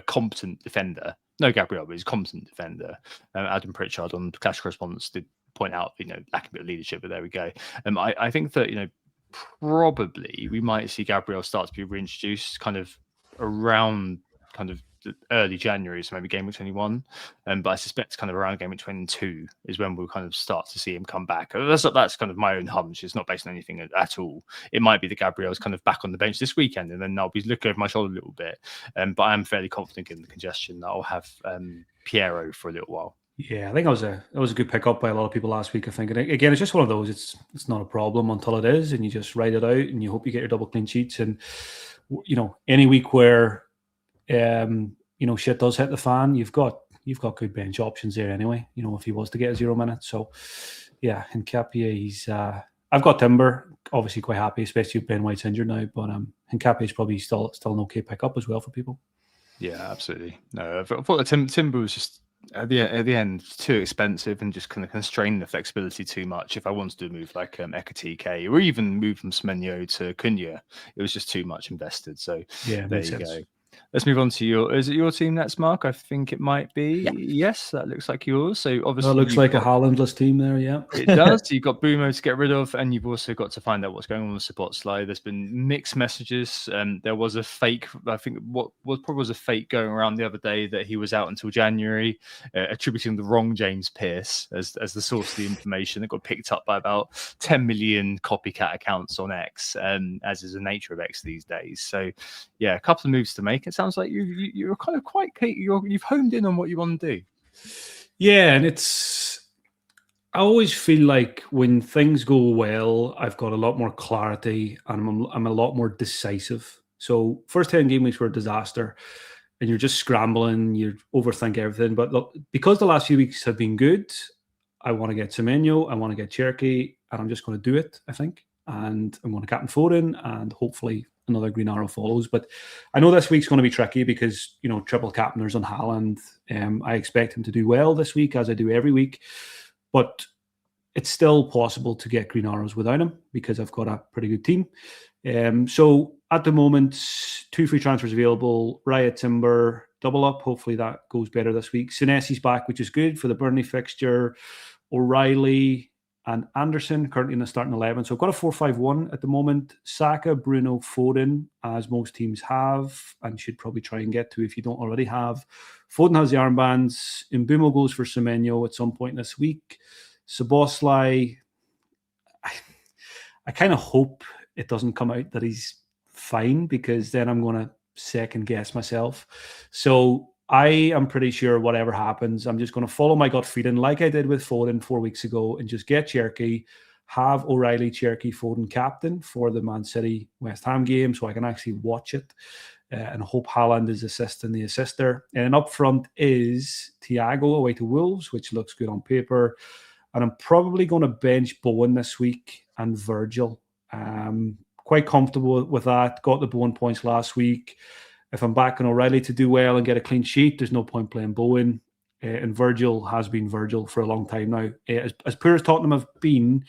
competent defender. No Gabriel, but he's a competent defender. Adam Pritchard on Clash Correspondence did point out, lacking a bit of leadership, but there we go. I think that, probably we might see Gabriel start to be reintroduced kind of around early January, so maybe game week 21. But I suspect kind of around game week 22 is when we'll kind of start to see him come back. That's kind of my own hunch. It's not based on anything at all. It might be that Gabriel's kind of back on the bench this weekend, and then I'll be looking over my shoulder a little bit. But I am fairly confident in the congestion that I'll have Piero for a little while. Yeah, I think that was a good pickup by a lot of people last week. I think, and again, it's just one of those. It's not a problem until it is, and you just write it out, and you hope you get your double clean sheets. And any week where shit does hit the fan, you've got good bench options there anyway. If he was to get a 0 minutes, so yeah, Hincapié, I've got Timber, obviously quite happy, especially if Ben White's injured now. But Hincapié is probably still an okay pickup as well for people. Yeah, absolutely. No, I thought that Timber was just at the end too expensive and just kind of constrained the flexibility too much. If I wanted to move like Ekatike or even move from Semenyo to Cunha, it was just too much invested. So yeah, there you go. Let's move on to is it your team next, Mark? I think it might be. Yeah. Yes, that looks like yours. So obviously, that looks like a Haalandless team there. Yeah, it does. You've got Bumo to get rid of, and you've also got to find out what's going on with Szoboszlai. There's been mixed messages. There was a fake. I think what probably was a fake going around the other day that he was out until January, attributing the wrong James Pearce as the source of the information. It got picked up by about 10 million copycat accounts on X, as is the nature of X these days. So yeah, a couple of moves to make. It sounds like you're kind of quite you've honed in on what you want to do. Yeah, and I always feel like when things go well, I've got a lot more clarity and I'm a lot more decisive. So first 10 game weeks were a disaster and you're just scrambling, you overthink everything. But look, because the last few weeks have been good, I want to get Semenyo, I want to get Cherky, and I'm just going to do it, I think. And I'm going to captain Foden, and hopefully another green arrow follows. But I know this week's going to be tricky because, triple captainers on Haaland. I expect him to do well this week, as I do every week. But it's still possible to get green arrows without him because I've got a pretty good team. So at the moment, 2 free transfers available. Raya Timber, double up. Hopefully that goes better this week. Senesi's back, which is good for the Burnley fixture. O'Reilly and Anderson currently in the starting 11. So I've got a 4-5-1 at the moment. Saka, Bruno, Foden, as most teams have, and should probably try and get to if you don't already have. Foden has the armbands. Mbumo goes for Semenyo at some point this week. Szoboszlai, I kind of hope it doesn't come out that he's fine, because then I'm going to second guess myself. So I am pretty sure whatever happens, I'm just going to follow my gut feeling like I did with Foden 4 weeks ago and just get Cherky, have O'Reilly, Cherky, Foden captain for the Man City West Ham game so I can actually watch it, and hope Haaland is assisting the assister. And then up front is Thiago away to Wolves, which looks good on paper. And I'm probably going to bench Bowen this week and Virgil. Quite comfortable with that. Got the Bowen points last week. If I'm backing O'Reilly to do well and get a clean sheet, there's no point playing Bowen. And Virgil has been Virgil for a long time now. As poor as Tottenham have been,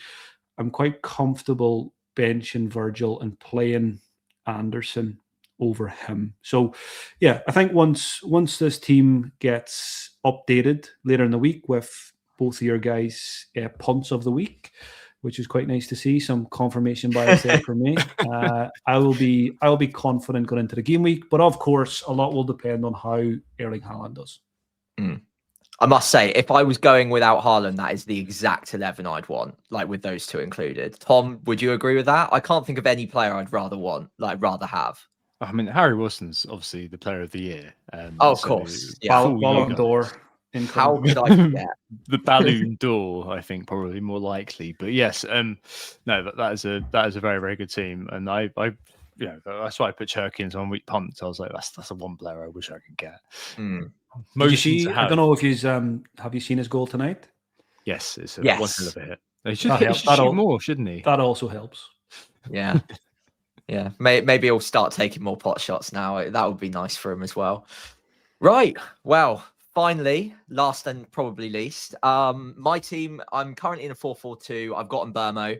I'm quite comfortable benching Virgil and playing Anderson over him. So, yeah, I think once this team gets updated later in the week with both of your guys' punts of the week, which is quite nice to see, some confirmation bias there for me. I will be confident going into the game week, but of course, a lot will depend on how Erling Haaland does. I must say, if I was going without Haaland, that is the exact 11 I'd want, like with those two included. Tom, would you agree with that? I can't think of any player I'd rather have. I mean, Harry Wilson's obviously the player of the year. Of course. Yeah. Ballon d'Or. How could I forget? The Balloon Door, I think, probably more likely. But yes, no, that is a very, very good team, and I that's why I put Cherky into 1 week pumped. I was like, that's a one player I wish I could get. Did you see? I don't know if you've have you seen his goal tonight? Yes, it's a Yes. one hell of a hit. He should shoot more, shouldn't he? That also helps. Yeah. Yeah. Maybe he'll start taking more pot shots now. That would be nice for him as well. Right. Well, finally, last and probably least, my team, I'm currently in a 4-4-2. I've gotten Burmo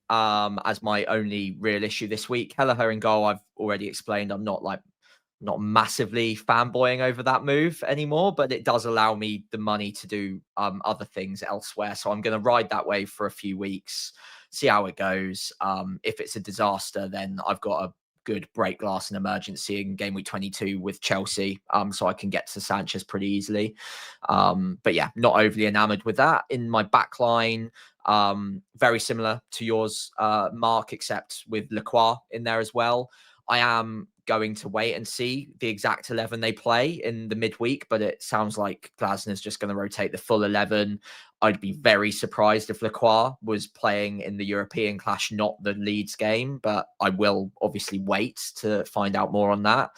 as my only real issue this week. Kelleher in goal, I've already explained. I'm not massively fanboying over that move anymore, but it does allow me the money to do other things elsewhere. So I'm going to ride that wave for a few weeks, see how it goes. If it's a disaster, then I've got a good break glass and emergency in game week 22 with Chelsea, so I can get to Sanchez pretty easily. But yeah, not overly enamored with that. In my back line, very similar to yours, Mark, except with Lacroix in there as well. I am going to wait and see the exact 11 they play in the midweek, but it sounds like Glasner's just going to rotate the full 11. I'd be very surprised if Lacroix was playing in the European clash, not the Leeds game, but I will obviously wait to find out more on that.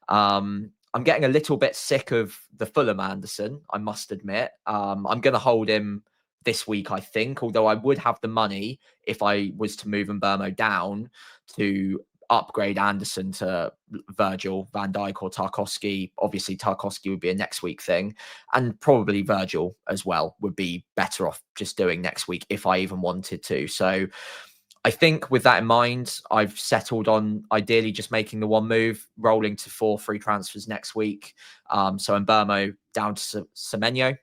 I'm getting a little bit sick of the Fulham Anderson, I must admit. I'm going to hold him this week, I think, although I would have the money if I was to move Mbermo down to upgrade Anderson to Virgil, Van Dijk or Tarkowski. Obviously, Tarkowski would be a next week thing, and probably Virgil as well would be better off just doing next week if I even wanted to. So I think with that in mind, I've settled on ideally just making the one move, rolling to 4 free transfers next week. So Mbermo down to Semenyo.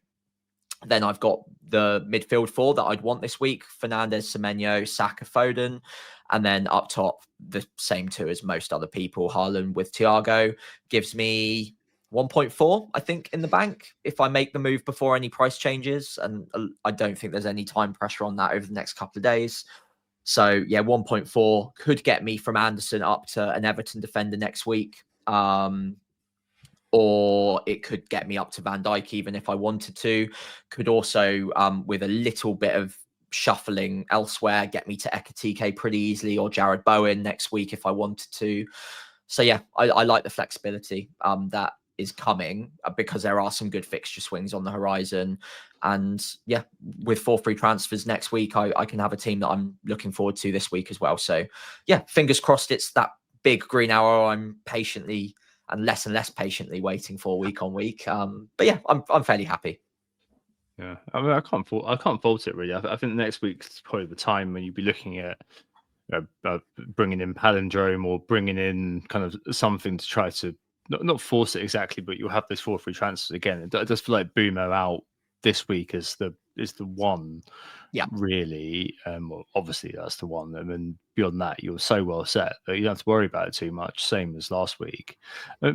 Then I've got the midfield 4 that I'd want this week: Fernandes, Semenyo, Saka, Foden. And then up top, the same 2 as most other people. Haaland with Thiago gives me 1.4, I think, in the bank if I make the move before any price changes. And I don't think there's any time pressure on that over the next couple of days. So yeah, 1.4 could get me from Anderson up to an Everton defender next week. Or it could get me up to Van Dijk even if I wanted to. Could also, with a little bit of shuffling elsewhere, get me to Ekatike pretty easily, or Jared Bowen next week if I wanted to. So yeah, I like the flexibility that is coming because there are some good fixture swings on the horizon. And yeah, with 4 free transfers next week, I can have a team that I'm looking forward to this week as well. So yeah, fingers crossed it's that big green arrow I'm patiently and less patiently waiting for week on week. But yeah, I'm fairly happy. Yeah, I mean, I can't fault it really. I think next week's probably the time when you'd be looking at bringing in palindrome or bringing in kind of something to try to not force it exactly, but you'll have this 4 free transfers again. It does feel like Boomo out this week is the one. Yeah, really. Well, obviously that's the one. And then beyond that, you're so well set that you don't have to worry about it too much. Same as last week.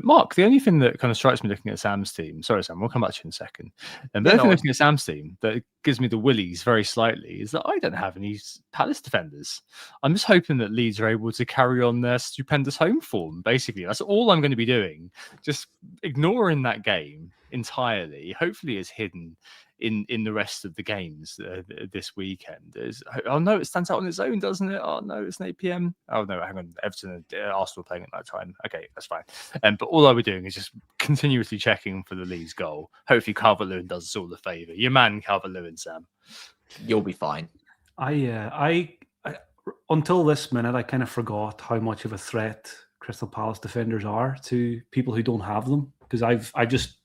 Mark, the only thing that kind of strikes me looking at Sam's team, sorry Sam, we'll come back to you in a second. And the only thing looking at Sam's team that gives me the willies very slightly is that I don't have any Palace defenders. I'm just hoping that Leeds are able to carry on their stupendous home form. Basically, that's all I'm going to be doing. Just ignoring that game entirely. Hopefully, it's hidden in the rest of the games this weekend. Oh no, it stands out on its own, doesn't it? Oh no, it's an 8 p.m. Oh no, hang on, Everton and Arsenal playing at that time. Okay, that's fine. But all I was doing is just continuously checking for the Leeds goal. Hopefully Calvert-Lewin does us all a favour. Your man Calvert-Lewin, Sam. You'll be fine. I until this minute, I kind of forgot how much of a threat Crystal Palace defenders are to people who don't have them, because I just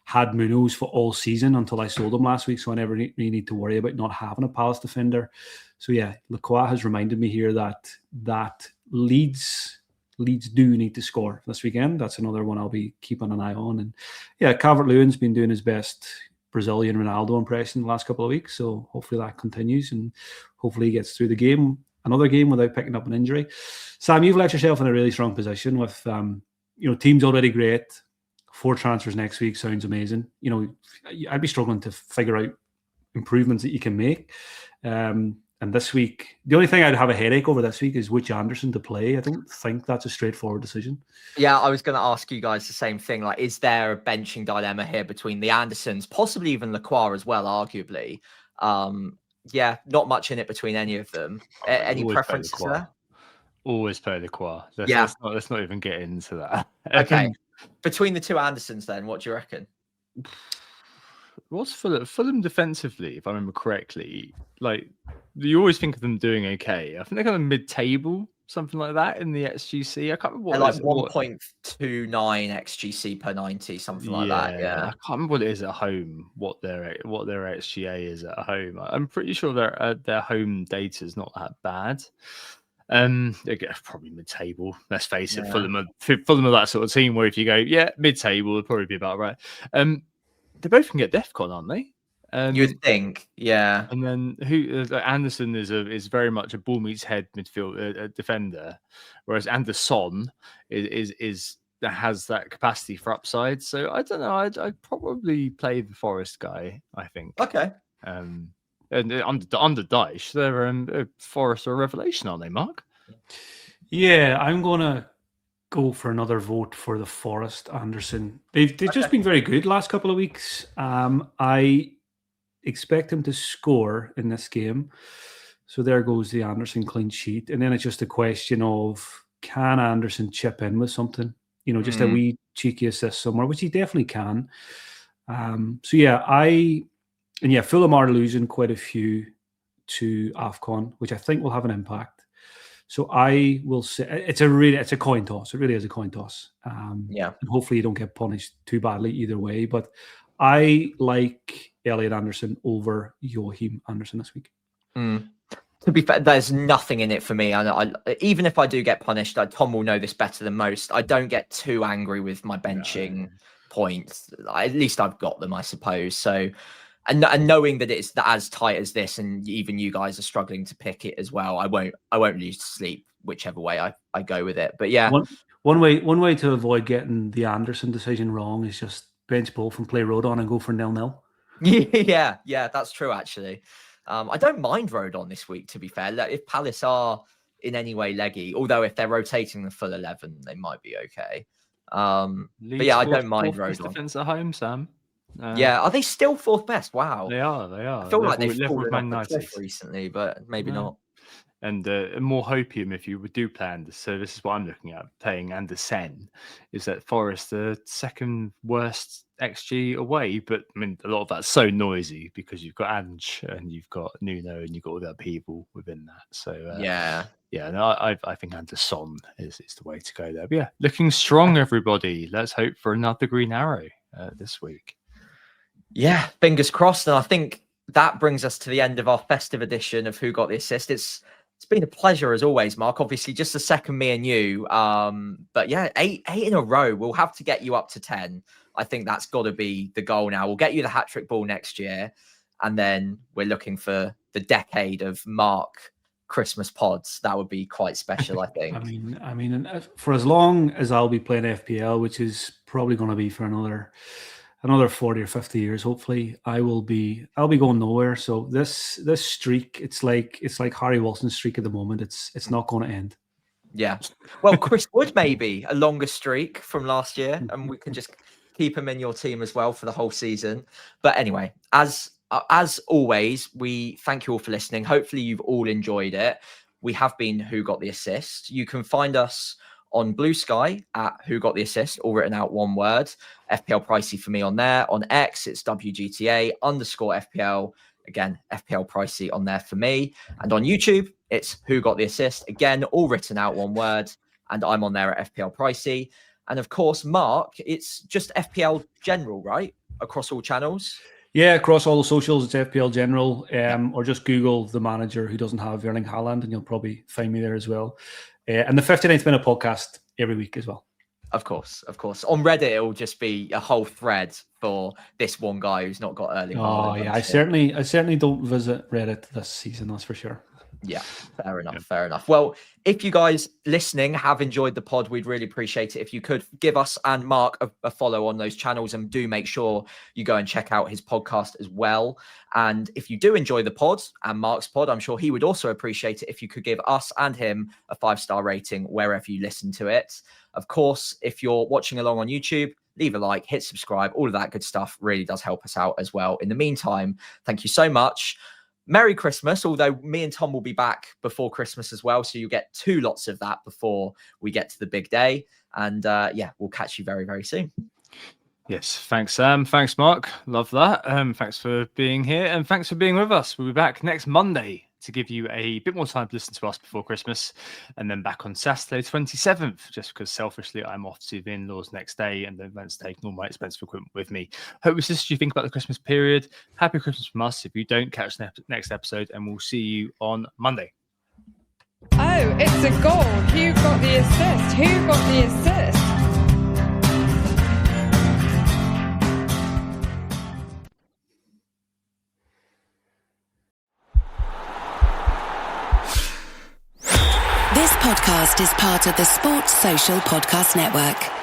had Munoz for all season until I sold him last week, so I never really need to worry about not having a Palace defender. So yeah, Lacroix has reminded me here that Leeds do need to score this weekend. That's another one I'll be keeping an eye on. And yeah, Calvert-Lewin's been doing his best Brazilian Ronaldo impression the last couple of weeks, so hopefully that continues and hopefully he gets through another game without picking up an injury. Sam, you've left yourself in a really strong position with team's already great. 4 transfers next week sounds amazing. I'd be struggling to figure out improvements that you can make. And And this week, the only thing I'd have a headache over this week is which Anderson to play. I don't think that's a straightforward decision. Yeah, I was going to ask you guys the same thing. Like, is there a benching dilemma here between the Andersons, possibly even Lacroix as well, arguably? Yeah, not much in it between any of them. Any Always play preferences Lacroix. there? Always play Lacroix. Yeah. Let's not even get into that. Okay. Between the two Andersons, then, what do you reckon? What's Fulham defensively, if I remember correctly? Like, you always think of them doing okay. I think they're kind of mid-table, something like that in the XGC. I can't remember what They're it like is. 1.29 XGC per 90, something like that. Yeah, I can't remember what it is at home. What their XGA is at home. I'm pretty sure their home data is not that bad. Again, probably mid-table. Let's face it, Fulham are that sort of team where if you go, mid-table, would probably be about right. They both can get DEFCON, aren't they? you'd think, yeah. And then Anderson is very much a ball meets head midfield defender, whereas Anderson is that has that capacity for upside. So I don't know. I'd probably play the Forest guy. I think. Okay. And under Dyche, they're Forest are a revelation, aren't they, Mark? Yeah, I'm gonna go for another vote for the Forest Anderson. They've just been very good last couple of weeks. I expect him to score in this game. So there goes the Anderson clean sheet. And then it's just a question of, can Anderson chip in with something? Just a wee cheeky assist somewhere, which he definitely can. Fulham are losing quite a few to AFCON, which I think will have an impact. So I will say it's a coin toss. It really is a coin toss. And hopefully you don't get punished too badly either way. But I like Elliot Anderson over Joachim Anderson this week. To be fair, there's nothing in it for me. I even if I do get punished, Tom will know this better than most. I don't get too angry with my benching points. At least I've got them, I suppose. So, and knowing that it's as tight as this, and even you guys are struggling to pick it as well, I won't lose sleep whichever way I go with it. But yeah, one way to avoid getting the Anderson decision wrong is just bench both and play Rodon and go for 0-0. Yeah, that's true actually. I don't mind Rodon this week, to be fair. If Palace are in any way leggy, although if they're rotating the full 11, they might be okay. But yeah, I don't mind Rodon. Defense at home, Sam. Are they still fourth best? Wow, they are. I feel like they've fallen off the cliff recently, but maybe not. And more hopium if you do plan this. So this is what I'm looking at, playing Andersen, is that Forest the second worst XG away. But I mean, a lot of that's so noisy because you've got Ange and you've got Nuno and you've got all the other people within that. So I think Anderson is the way to go there. But yeah, looking strong, everybody. Let's hope for another green arrow this week. Yeah, fingers crossed. And I think that brings us to the end of our festive edition of Who Got the Assist. It's been a pleasure as always, Mark. Obviously, just the second me and you. But yeah, eight in a row. We'll have to get you up to 10. I think that's got to be the goal now. We'll get you the hat-trick ball next year. And then we're looking for the decade of Mark Christmas pods. That would be quite special, I think. I mean, for as long as I'll be playing FPL, which is probably going to be for another 40 or 50 years, hopefully, I'll be going nowhere. So this streak, it's like Harry Wilson's streak at the moment. It's not going to end. Yeah. Well, Chris Wood maybe a longer streak from last year, and we can just keep him in your team as well for the whole season. But anyway, as always, we thank you all for listening. Hopefully you've all enjoyed it. We have been Who Got the Assist. You can find us on Blue Sky at Who Got the Assist, all written out one word. FPL Pricey for me on there. On X, it's WGTA_FPL. Again, FPL Pricey on there for me. And on YouTube, it's Who Got the Assist. Again, all written out one word. And I'm on there at FPL Pricey. And of course, Mark, it's just FPL General, right? Across all channels. Yeah, across all the socials, it's FPL General. Or just Google the manager who doesn't have Erling Haaland, and you'll probably find me there as well. And the 59th Minute podcast every week as well. Of course. On Reddit, it'll just be a whole thread for this one guy who's not got Erling Haaland. Oh, yeah. I certainly don't visit Reddit this season, that's for sure. Yeah, fair enough. Well, if you guys listening have enjoyed the pod, we'd really appreciate it if you could give us and Mark a follow on those channels, and do make sure you go and check out his podcast as well. And if you do enjoy the pod and Mark's pod, I'm sure he would also appreciate it if you could give us and him a 5-star rating wherever you listen to it. Of course, if you're watching along on YouTube, leave a like, hit subscribe, all of that good stuff really does help us out as well. In the meantime, thank you so much. Merry Christmas, although me and Tom will be back before Christmas as well. So you'll get 2 lots of that before we get to the big day. And we'll catch you very, very soon. Yes, thanks, Sam. Thanks, Mark. Love that. Thanks for being here, and thanks for being with us. We'll be back next Monday to give you a bit more time to listen to us before Christmas, and then back on Saturday 27th, just because selfishly I'm off to the in-laws next day and then to taking all my expensive equipment with me. Hope this is what you think about the Christmas period. Happy Christmas from us if you don't catch the next episode, and we'll see you on Monday. Oh, it's a goal. Who got the assist? Who got the assist? This podcast is part of the Sports Social Podcast Network.